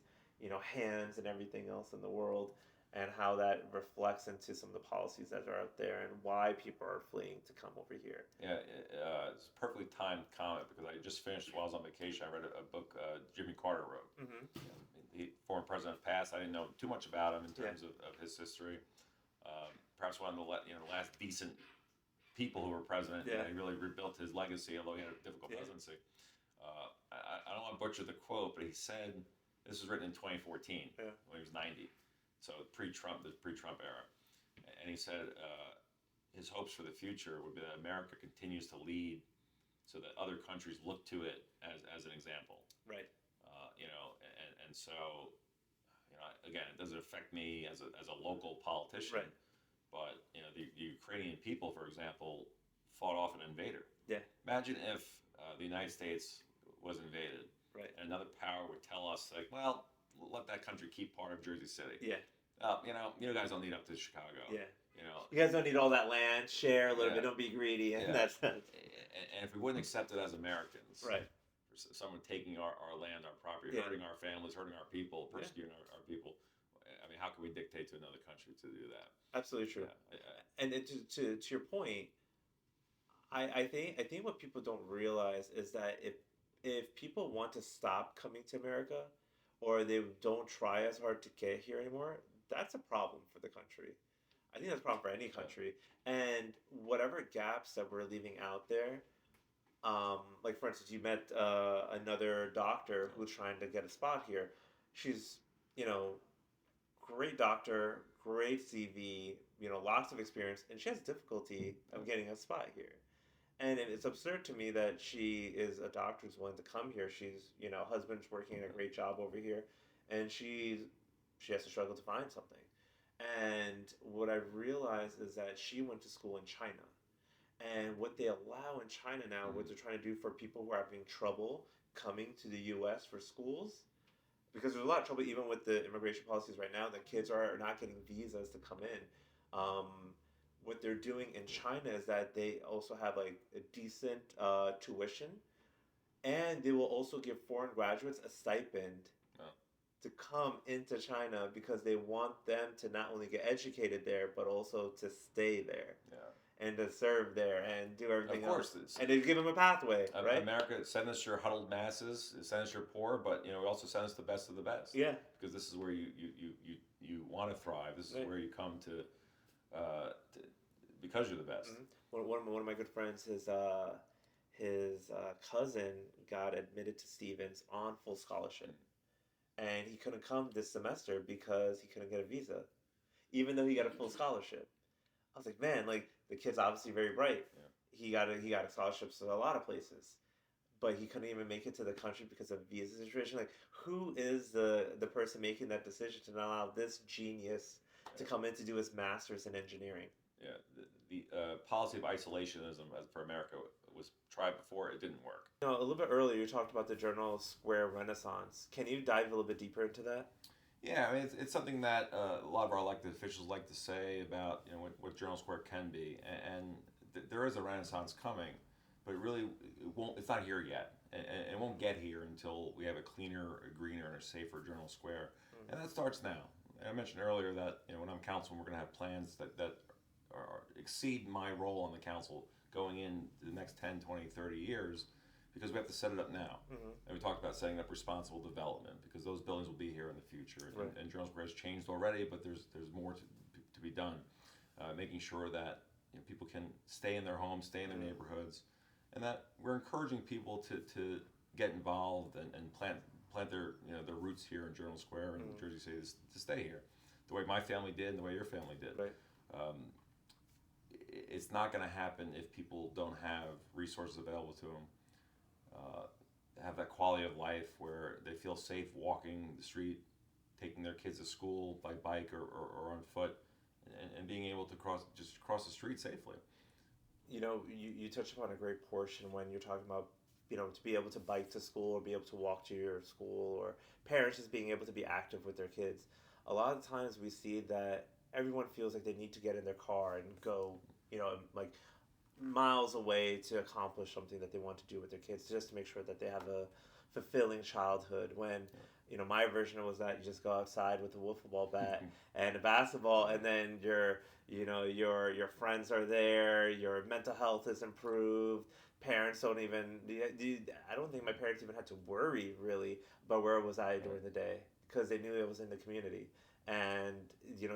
hands and everything else in the world, and how that reflects into some of the policies that are out there and why people are fleeing to come over here. Yeah, it's a perfectly timed comment because I just finished while I was on vacation. I read a book Jimmy Carter wrote. Mm-hmm. The former president passed. I didn't know too much about him in terms of his history. Perhaps one of the last decent people who were president. Yeah. He really rebuilt his legacy, although he had a difficult presidency. I don't want to butcher the quote, but he said, this was written in 2014 when he was 90, so the pre-Trump era, and he said his hopes for the future would be that America continues to lead, so that other countries look to it as an example. Right. And so, again, it doesn't affect me as a local politician. Right. But the Ukrainian people, for example, fought off an invader. Yeah. Imagine if the United States was invaded. Right. And another power would tell us, like, well, let that country keep part of Jersey City. Yeah. You guys don't need up to Chicago. Yeah. You guys don't need all that land. Share a little bit. Don't be greedy in that sense. And if we wouldn't accept it as Americans, right? For someone taking our land, our property, hurting our families, hurting our people, persecuting our people. I mean, how can we dictate to another country to do that? Absolutely true. And to your point, I think what people don't realize is that if people want to stop coming to America, or they don't try as hard to get here anymore, that's a problem for the country. I think that's a problem for any country. And whatever gaps that we're leaving out there, like for instance, you met another doctor who's trying to get a spot here. She's, great doctor, great CV, lots of experience, and she has difficulty of getting a spot here. And it's absurd to me that she is a doctor who's willing to come here. She's, husband's working a great job over here, and she has to struggle to find something. And what I've realized is that she went to school in China. And what they allow in China now, what they're trying to do for people who are having trouble coming to the U.S. for schools, because there's a lot of trouble even with the immigration policies right now, that kids are not getting visas to come in. What they're doing in China is that they also have like a decent tuition, and they will also give foreign graduates a stipend to come into China, because they want them to not only get educated there, but also to stay there. And to serve there and do everything else. And they give them a pathway, right? America send us your huddled masses, send us your poor, but we also send us the best of the best. Yeah. Because this is where you want to thrive. This is where you come to because you're the best. Mm-hmm. One of my good friends, his cousin got admitted to Stevens on full scholarship, and he couldn't come this semester because he couldn't get a visa, even though he got a full scholarship. I was like, man, like, the kid's obviously very bright. He got a scholarship to a lot of places, but he couldn't even make it to the country because of visa situation. Like, who is the person making that decision to not allow this genius to come in to do his master's in engineering? Yeah, the policy of isolationism for America was tried before, it didn't work. You know, a little bit earlier, you talked about the Journal Square Renaissance. Can you dive a little bit deeper into that? Yeah, I mean, it's something that a lot of our elected officials like to say about what Journal Square can be, and there is a renaissance coming, but it won't. It's not here yet, and it won't get here until we have a cleaner, a greener, and a safer Journal Square, and that starts now. And I mentioned earlier that when I'm council, we're going to have plans that exceed my role on the council going in the next 10, 20, 30 years, because we have to set it up now. And we talked about setting up responsible development, because those buildings will be here in the future. Right. And Journal Square has changed already, but there's more to be done. Making sure that people can stay in their homes, stay in their neighborhoods, and that we're encouraging people to get involved and plant their their roots here in Journal Square and Jersey City to stay here, the way my family did and the way your family did. Right. It's not going to happen if people don't have resources available to them. Have that quality of life where they feel safe walking the street, taking their kids to school by bike or on foot, and being able to cross the street safely. You touched upon a great portion when you're talking about, to be able to bike to school or be able to walk to your school, or parents just being able to be active with their kids. A lot of times we see that everyone feels like they need to get in their car and go, like miles away to accomplish something that they want to do with their kids, just to make sure that they have a fulfilling childhood. When my version was that you just go outside with a wiffle ball bat and a basketball, and then your friends are there, your mental health is improved. Parents don't even, I don't think my parents even had to worry really about where was I during the day, because they knew it was in the community. And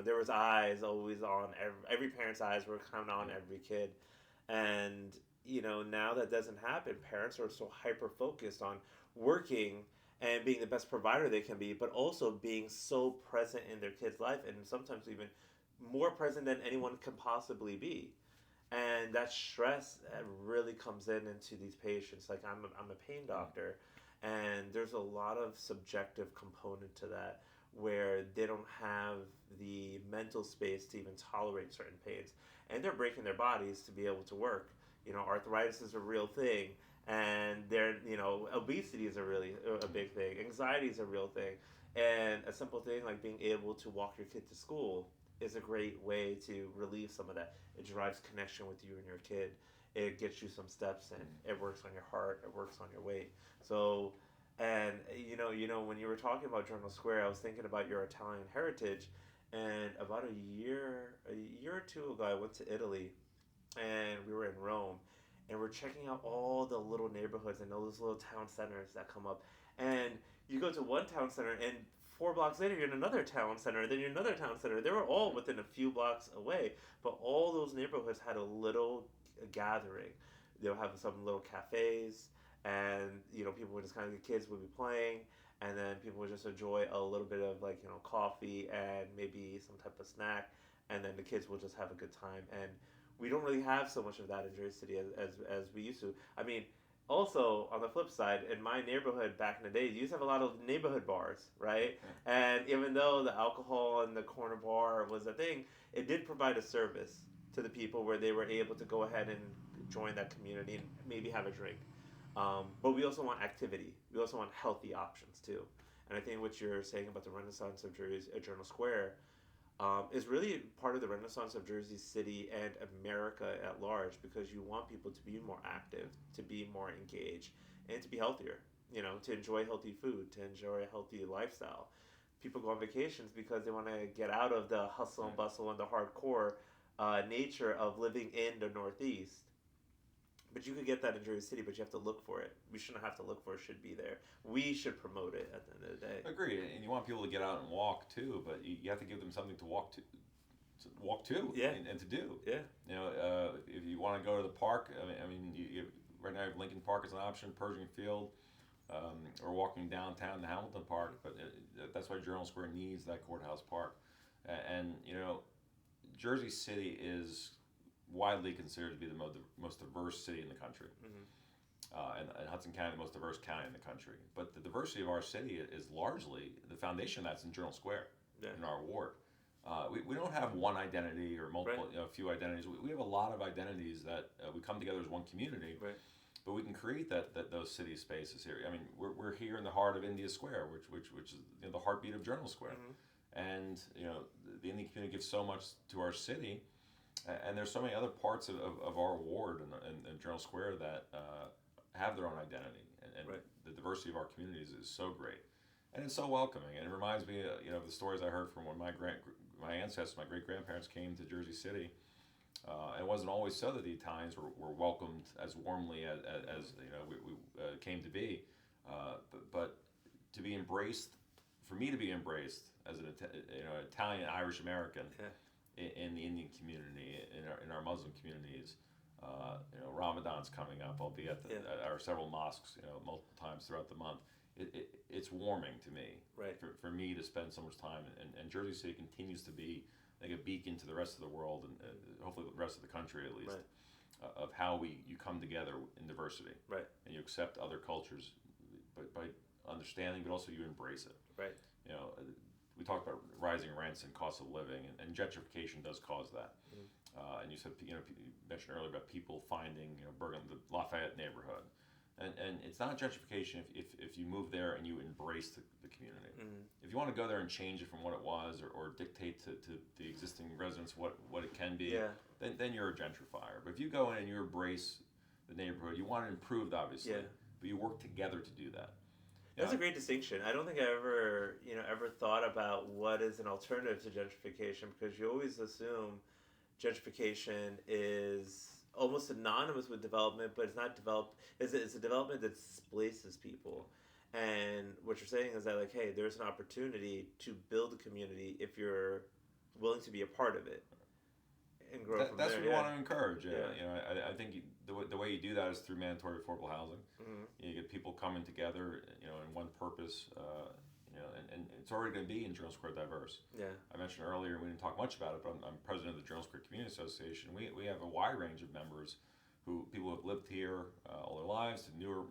there was eyes always on, every parent's eyes were kind of on every kid. And now that doesn't happen. Parents are so hyper focused on working and being the best provider they can be, but also being so present in their kid's life, and sometimes even more present than anyone can possibly be. And that stress really comes into these patients. Like I'm a pain doctor, and there's a lot of subjective component to that, where they don't have the mental space to even tolerate certain pains, and they're breaking their bodies to be able to work. Arthritis is a real thing, and obesity is a big thing. Anxiety is a real thing, and a simple thing like being able to walk your kid to school is a great way to relieve some of that. It drives connection with you and your kid. It gets you some steps in. It works on your heart. It works on your weight. So, and when you were talking about Journal Square, I was thinking about your Italian heritage. And about a year or two ago, I went to Italy, and we were in Rome, and we're checking out all the little neighborhoods and all those little town centers that come up. And you go to one town center, and 4 blocks later, you're in another town center, then you're in another town center. They were all within a few blocks away, but all those neighborhoods had a little gathering. They'll have some little cafes, and people would just kind of, the kids would be playing, and then people would just enjoy a little bit of coffee and maybe some type of snack, and then the kids will just have a good time. And we don't really have so much of that in Jersey City as we used to. I mean, also, on the flip side, in my neighborhood back in the day, you used to have a lot of neighborhood bars, right? And even though the alcohol and the corner bar was a thing, it did provide a service to the people where they were able to go ahead and join that community and maybe have a drink. But we also want activity. We also want healthy options too. And I think what you're saying about the Renaissance of Journal Square is really part of the Renaissance of Jersey City and America at large, because you want people to be more active, to be more engaged, and to be healthier, to enjoy healthy food, to enjoy a healthy lifestyle. People go on vacations because they want to get out of the hustle and bustle and the hardcore nature of living in the Northeast. But you could get that in Jersey City, but you have to look for it. We shouldn't have to look for it. It should be there. We should promote it at the end of the day. Agreed. And you want people to get out and walk too, but you have to give them something to walk to Yeah. and to do. Yeah. If you want to go to the park, right now Lincoln Park is an option, Pershing Field, or walking downtown to Hamilton Park, but that's why Journal Square needs that courthouse park. And Jersey City is widely considered to be the most diverse city in the country. And Hudson County, the most diverse county in the country. But the diversity of our city is largely, the foundation that's in Journal Square, in our ward. We don't have one identity or multiple, Right. Few identities. We have a lot of identities that we come together as one community. Right. but we can create those city spaces here. I mean, we're here in the heart of India Square, which is the heartbeat of Journal Square, and the Indian community gives so much to our city, and there's so many other parts of our ward and Journal Square that have their own identity, and the diversity of our communities is so great, and it's so welcoming, and it reminds me of the stories I heard from when my ancestors, my great grandparents came to Jersey City. It wasn't always so that the Italians were welcomed as warmly as we came to be, but to be embraced, for me to be embraced as an Italian Irish American in the Indian community, in our Muslim communities. Ramadan's coming up. I'll be at our several mosques, multiple times throughout the month. It's warming to me, for me to spend so much time, and Jersey City continues to be like a beacon to the rest of the world, and hopefully the rest of the country at least, of how you come together in diversity, and you accept other cultures, but by understanding, but also you embrace it. We talked about rising rents and cost of living, and gentrification does cause that. And you said, you mentioned earlier about people finding, Bergen, the Lafayette neighborhood, and it's not gentrification if you move there and you embrace the community. If you want to go there and change it from what it was, or dictate to the existing residents what it can be, then you're a gentrifier. But if you go in and you embrace the neighborhood, you want it improved, obviously, but you work together to do that. That's a great distinction. I don't think I ever thought about what is an alternative to gentrification, because you always assume gentrification is almost synonymous with development, but it's not developed. It's a development that displaces people. And what you're saying is that, like, hey, there's an opportunity to build a community if you're willing to be a part of it and grow from there. That's what we want to encourage. I think the way you do that is through mandatory affordable housing. You get people coming together, in one purpose, and it's already going to be in Journal Square diverse. I mentioned earlier, we didn't talk much about it, but I'm president of the Journal Square Community Association. We have a wide range of members, people who have lived here all their lives, to newer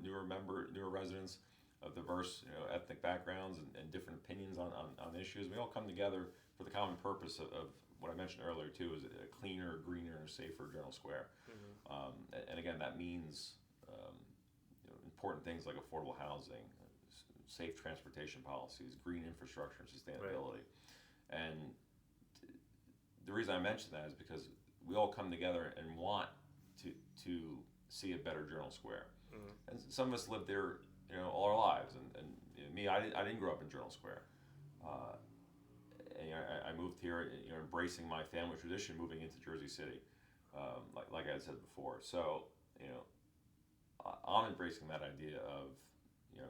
residents of diverse ethnic backgrounds and different opinions on issues. We all come together for the common purpose of what I mentioned earlier too, is a cleaner, greener, safer Journal Square. And again, that means important things like affordable housing, safe transportation policies, green infrastructure, and sustainability. And the reason I mention that is because we all come together and want to see a better Journal Square. And some of us lived there all our lives, and me, I didn't grow up in Journal Square. And I moved here, embracing my family tradition, moving into Jersey City, like I had said before. So, I'm embracing that idea of,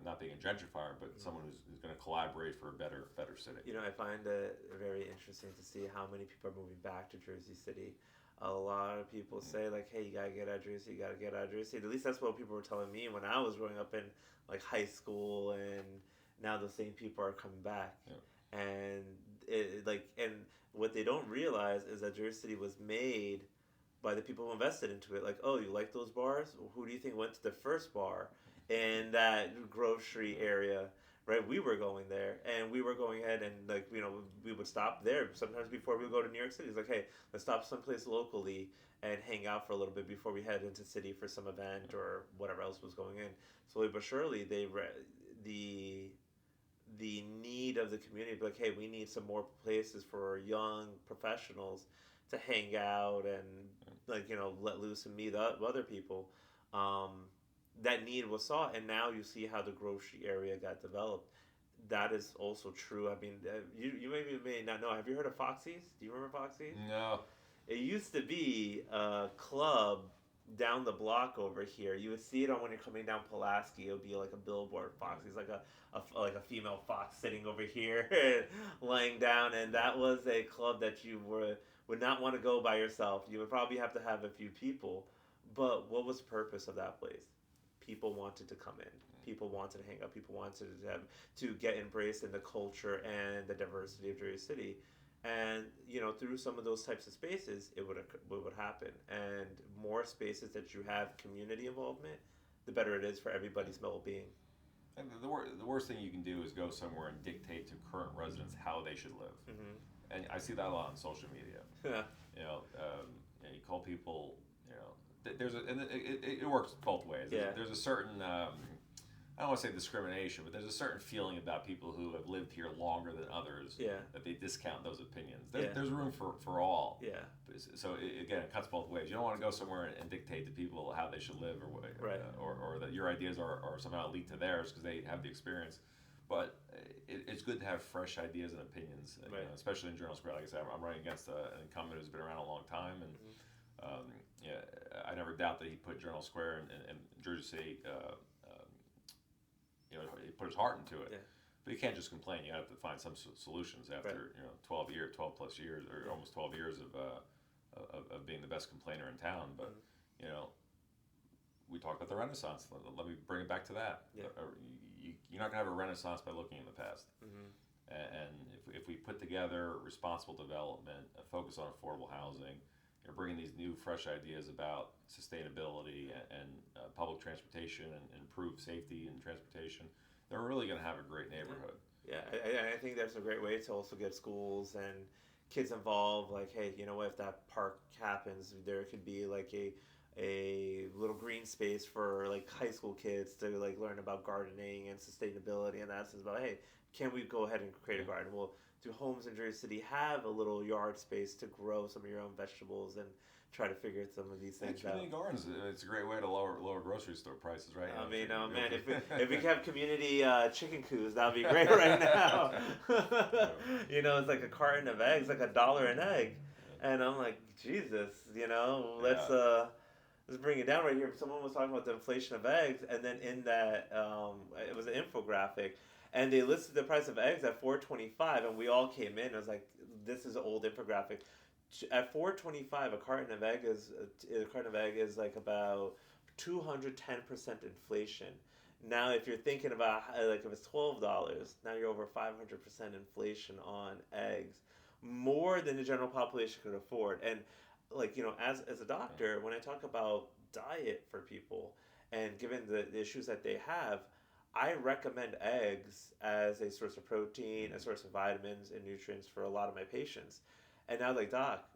not being a gentrifier, but someone who's going to collaborate for a better city. I find it very interesting to see how many people are moving back to Jersey City. A lot of people say, like, hey, you got to get out of Jersey, you got to get out of Jersey. At least that's what people were telling me when I was growing up in, like, high school, and now those same people are coming back. And and what they don't realize is that Jersey City was made by the people who invested into it. Like, oh, you like those bars? Well, who do you think went to the first bar in that grocery area? Right, we were going there, and we were going ahead and, like, we would stop there sometimes before we would go to New York City. It's like, hey, let's stop someplace locally and hang out for a little bit before we head into city for some event or whatever else was going in. Slowly but surely, the need of the community, like, hey, we need some more places for young professionals to hang out and, like, let loose and meet other people. That need was saw, and now you see how the grocery area got developed. That is also true. I mean, you may not know. Have you heard of Foxy's? Do you remember Foxy's? No. It used to be a club down the block over here. You would see it on when you're coming down Pulaski. It would be like a billboard, Foxy's, like a female fox sitting over here, laying down, and that was a club that you would not want to go by yourself. You would probably have to have a few people. But what was the purpose of that place? People wanted to come in. People wanted to hang out. People wanted to get embraced in the culture and the diversity of Jersey City. And, through some of those types of spaces, it would happen. And more spaces that you have community involvement, the better it is for everybody's well-being. And the worst thing you can do is go somewhere and dictate to current residents how they should live. And I see that a lot on social media. You call people, it works both ways. Yeah. There's a certain I don't want to say discrimination, but there's a certain feeling about people who have lived here longer than others that they discount those opinions. There's room for all. Yeah. So again, it cuts both ways. You don't want to go somewhere and dictate to people how they should live, or that your ideas are somehow lead to theirs because they have the experience. But it's good to have fresh ideas and opinions, Right. especially in Journal Square. Like I said, I'm running against an incumbent who's been around a long time, and I never doubt that he put Journal Square and Jersey City. He put his heart into it. Yeah. But you can't just complain. You have to find some solutions after 12 plus years, or almost 12 years of being the best complainer in town. But we talked about the Renaissance. Let me bring it back to that. Yeah. You're not going to have a Renaissance by looking in the past. Mm-hmm. And if we put together responsible development, a focus on affordable housing, bringing these new, fresh ideas about sustainability and public transportation and improved safety and transportation, they're really going to have a great neighborhood. Yeah, I think that's a great way to also get schools and kids involved. Like, hey, you know what? If that park happens, there could be like a little green space for like high school kids to like learn about gardening and sustainability, and that's about, hey, can we go ahead and create a garden? Well, do homes in Jersey City have a little yard space to grow some of your own vegetables and try to figure some of these things out? Community gardens, it's a great way to lower grocery store prices, right? I mean, oh man, if we could have community chicken coos, that would be great right now. It's like a carton of eggs, like $1 an egg, and I'm like, Jesus, let's bring it down right here. Someone was talking about the inflation of eggs, and then in that it was an infographic. And they listed the price of eggs at $4.25, and we all came in. I was like, "This is an old infographic." At $4.25, a carton of egg is like about 210% inflation. Now, if you're thinking about like if it's $12, now you're over 500% inflation on eggs, more than the general population could afford. And as a doctor, when I talk about diet for people, and given the issues that they have, I recommend eggs as a source of protein, a source of vitamins and nutrients for a lot of my patients. And now, like, doc,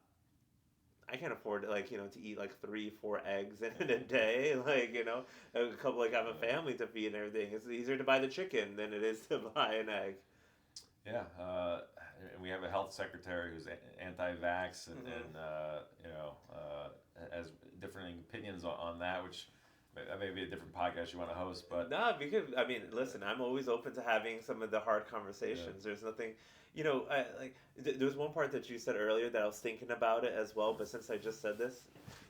I can't afford to eat like 3-4 eggs in a day. A couple, I have a family to feed and everything. It's easier to buy the chicken than it is to buy an egg. Yeah, and we have a health secretary who's anti-vax and has different opinions on that, which that may be a different podcast you want to host, but no, because listen, I'm always open to having some of the hard conversations. There's nothing, there was one part that you said earlier that I was thinking about it as well. But since I just said this,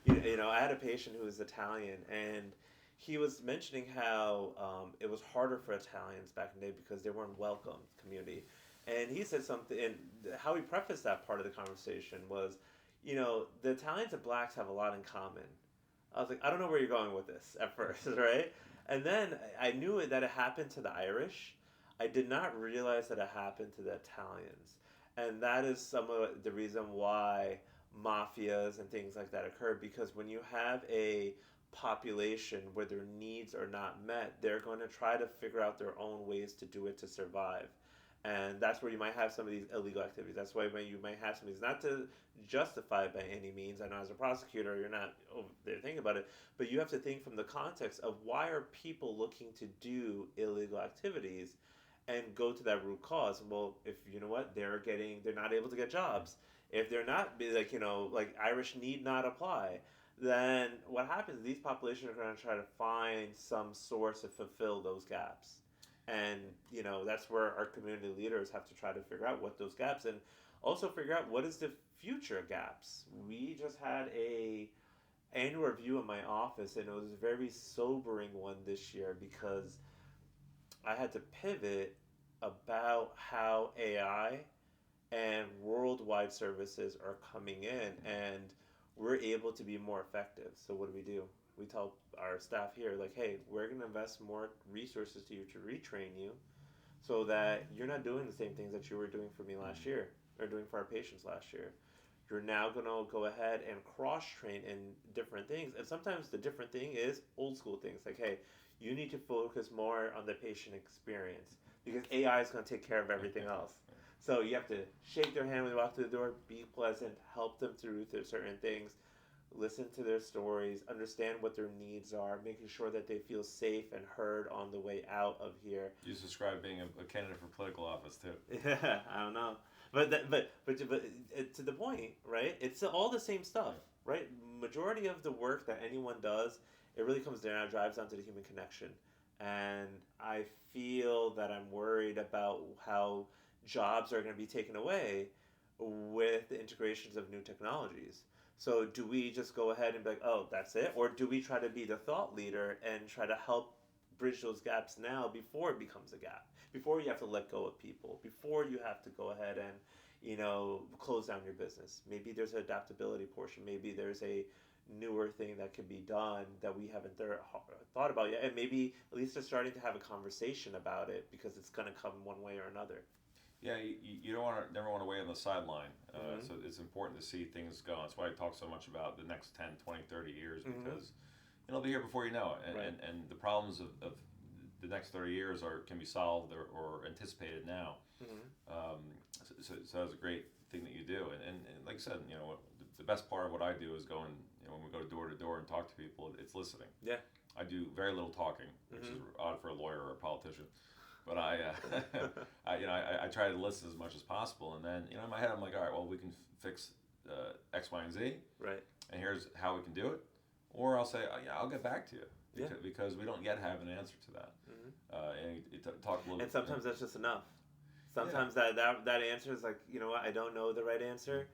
I had a patient who was Italian, and he was mentioning how it was harder for Italians back in the day because they weren't welcome in the community. And he said something, and how he prefaced that part of the conversation was, the Italians and blacks have a lot in common. I was like, I don't know where you're going with this at first, right? And then I knew that it happened to the Irish. I did not realize that it happened to the Italians. And that is some of the reason why mafias and things like that occur, because when you have a population where their needs are not met, they're going to try to figure out their own ways to do it to survive. And that's where you might have some of these illegal activities. That's why you might have some of these, not to justify it by any means. I know as a prosecutor, you're not over there thinking about it, but you have to think from the context of why are people looking to do illegal activities and go to that root cause. Well, if you know what, they're not able to get jobs. If they're not, like Irish need not apply, then what happens is these populations are going to try to find some source to fulfill those gaps. And, that's where our community leaders have to try to figure out what those gaps, and also figure out what is the future gaps. We just had a annual review in my office, and it was a very sobering one this year because I had to pivot about how AI and worldwide services are coming in, and we're able to be more effective. So what do? We tell our staff here, like, hey, we're going to invest more resources to you to retrain you so that you're not doing the same things that you were doing for me last year or doing for our patients last year. You're now going to go ahead and cross-train in different things. And sometimes the different thing is old school things. Like, hey, you need to focus more on the patient experience because AI is going to take care of everything else. So you have to shake their hand when they walk through the door, be pleasant, help them through certain things. listen to their stories, understand what their needs are, making sure that they feel safe and heard on the way out of here. You just described being a candidate for political office too. Yeah, I don't know, but to the point, right? It's all the same stuff, right? Majority of the work that anyone does, it really comes down, drives down to the human connection, and I feel that I'm worried about how jobs are going to be taken away with the integrations of new technologies. So do we just go ahead and be like, oh, that's it? Or do we try to be the thought leader and try to help bridge those gaps now before it becomes a gap? Before you have to let go of people, before you have to go ahead and, close down your business. Maybe there's an adaptability portion. Maybe there's a newer thing that could be done that we haven't thought about yet. And maybe at least they're starting to have a conversation about it because it's going to come one way or another. Yeah, you don't never want to wait on the sideline. So it's important to see things go. That's why I talk so much about the next 10, 20, 30 years, because it'll be here before you know it. And the problems of the next 30 years can be solved or anticipated now. So that's a great thing that you do. And like I said, the best part of what I do is going, when we go door to door and talk to people, it's listening. Yeah. I do very little talking, which is odd for a lawyer or a politician. But I try to listen as much as possible, and then in my head I'm like, all right, well, we can fix X, Y, and Z, right? And here's how we can do it, or I'll say, I'll get back to you, because we don't yet have an answer to that. And you talk a little. And sometimes that's just enough. Sometimes that answer is like, what, I don't know the right answer,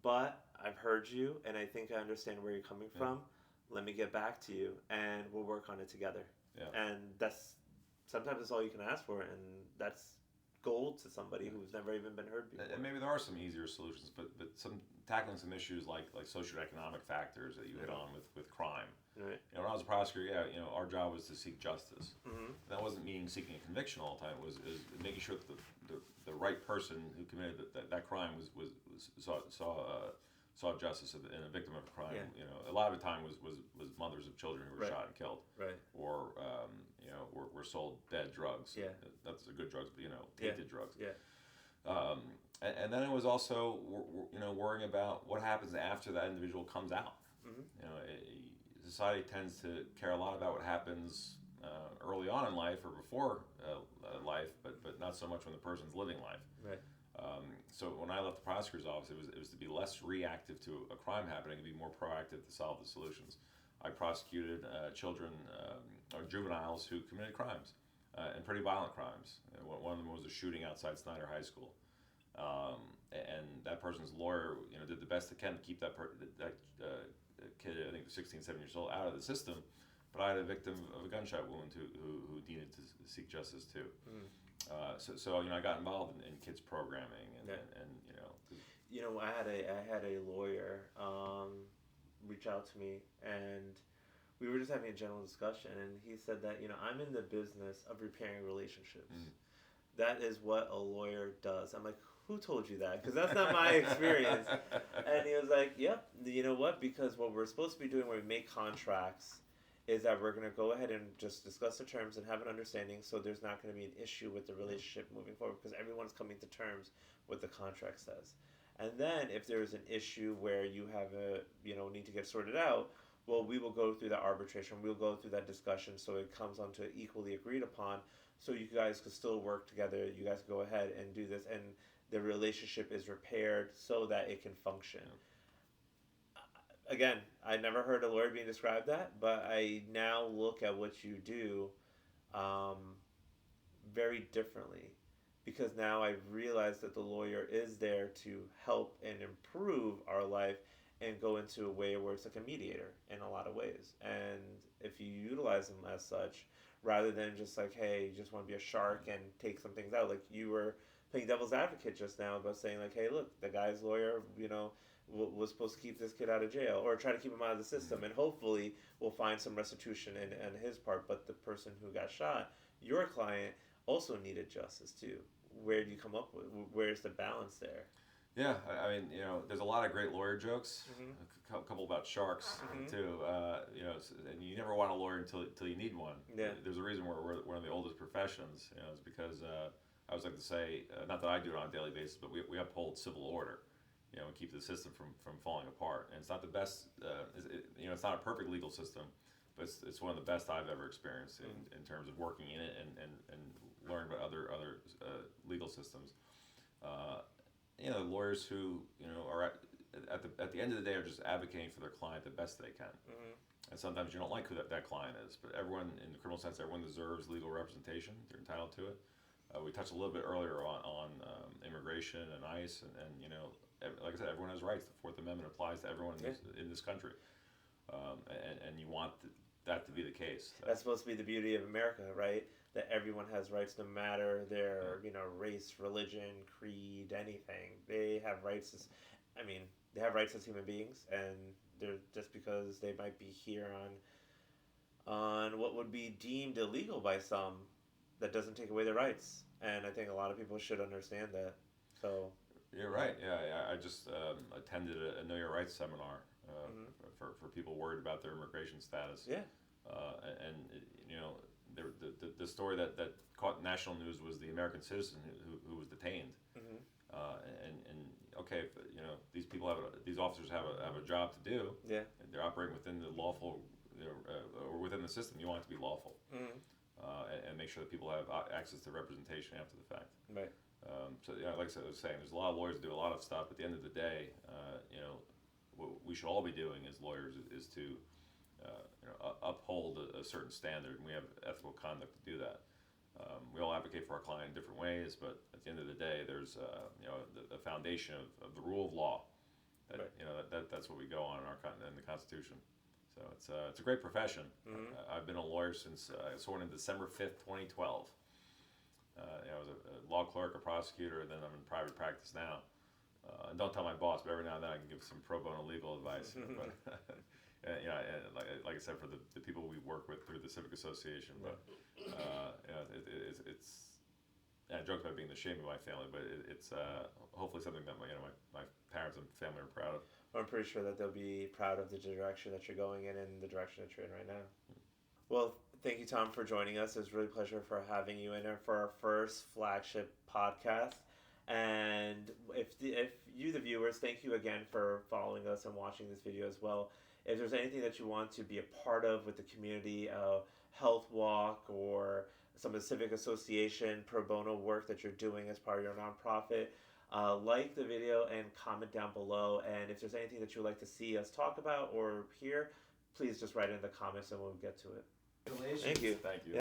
but I've heard you, and I think I understand where you're coming from. Let me get back to you, and we'll work on it together. Yeah. And sometimes that's all you can ask for, and that's gold to somebody who's never even been heard before. And maybe there are some easier solutions, but tackling some issues like socioeconomic factors that you hit on with crime. Right. When I was a prosecutor, our job was to seek justice. That wasn't meaning seeking a conviction all the time. It was making sure that the right person who committed that crime saw justice and a victim of a crime. A lot of the time was mothers of children who were shot and killed, or were sold dead drugs. That's the good drugs, but tainted drugs. And then it was also worrying about what happens after that individual comes out. Society tends to care a lot about what happens early on in life or before life, but not so much when the person's living life. Right. So when I left the prosecutor's office, it was to be less reactive to a crime happening and be more proactive to solve the solutions. I prosecuted children or juveniles who committed crimes, and pretty violent crimes. One of them was a shooting outside Snyder High School, and that person's lawyer, did the best they can to keep that kid, I think 16, 17 years old, out of the system. But I had a victim of a gunshot wound who needed to seek justice too. So I got involved in kids programming and I had a lawyer reach out to me, and we were just having a general discussion, and he said that I'm in the business of repairing relationships. That is what a lawyer does. I'm like, who told you that? Because that's not my experience. And he was like, yep, you know what? Because what we're supposed to be doing when we make contracts is that we're going to go ahead and just discuss the terms and have an understanding, so there's not going to be an issue with the relationship moving forward, because everyone's coming to terms with the contract says. And then if there's an issue where you have need to get sorted out, well, we will go through that arbitration. We'll go through that discussion so it comes onto equally agreed upon, so you guys could still work together. You guys go ahead and do this, and the relationship is repaired so that it can function. Again, I never heard a lawyer being described that, but I now look at what you do very differently, because now I realize that the lawyer is there to help and improve our life and go into a way where it's like a mediator in a lot of ways. And if you utilize them as such, rather than just like, hey, you just want to be a shark and take some things out, like you were playing devil's advocate just now about saying like, hey, look, the guy's lawyer, was supposed to keep this kid out of jail or try to keep him out of the system, and hopefully we'll find some restitution in his part. But the person who got shot, your client, also needed justice too. Where do you come up with? Where's the balance there? Yeah, I mean, there's a lot of great lawyer jokes. A couple about sharks too. And you never want a lawyer until you need one. Yeah. There's a reason we're one of the oldest professions. It's because I always like to say, not that I do it on a daily basis, but we uphold civil order. and keep the system from falling apart. And it's not the best, it's not a perfect legal system, but it's one of the best I've ever experienced in terms of working in it and learning about other legal systems. Lawyers who are at the end of the day are just advocating for their client the best they can. And sometimes you don't like who that client is, but everyone in the criminal sense, everyone deserves legal representation. They're entitled to it. We touched a little bit earlier on immigration and ICE, and like I said, everyone has rights. The Fourth Amendment applies to everyone in this country, and you want that to be the case. That's supposed to be the beauty of America, right? That everyone has rights, no matter their race, religion, creed, anything. They have rights they have rights as human beings, and they're just because they might be here on what would be deemed illegal by some, that doesn't take away their rights. And I think a lot of people should understand that. So you're right. Yeah, I just attended a Know Your Rights seminar for people worried about their immigration status. Yeah. The story that caught national news was the American citizen who was detained. Okay, these officers have a job to do. Yeah. And they're operating within the lawful, or within the system. You want it to be lawful. And make sure that people have access to representation after the fact. Right. Like I was saying, there's a lot of lawyers that do a lot of stuff. At the end of the day, what we should all be doing as lawyers is to uphold a certain standard, and we have ethical conduct to do that. We all advocate for our client in different ways, but at the end of the day, there's the foundation of the rule of law. That's what we go on in the Constitution. So it's a great profession. I've been a lawyer since I sworn in December 5th, 2012. I was a law clerk, a prosecutor, and then I'm in private practice now. And don't tell my boss, but every now and then I can give some pro bono legal advice. But like I said, for the people we work with through the Civic Association. But I joke about being the shame of my family, but it's hopefully something that my parents and family are proud of. I'm pretty sure that they'll be proud of the direction that you're going in and the direction that you're in right now. Well, thank you, Tom, for joining us. It was really a pleasure for having you in there for our first flagship podcast. And if you, the viewers, thank you again for following us and watching this video as well. If there's anything that you want to be a part of with the community, health walk, or some of the civic association pro bono work that you're doing as part of your nonprofit, like the video and comment down below. And if there's anything that you would like to see us talk about or hear, please just write it in the comments and we'll get to it. Congratulations. Thank you. Thank you.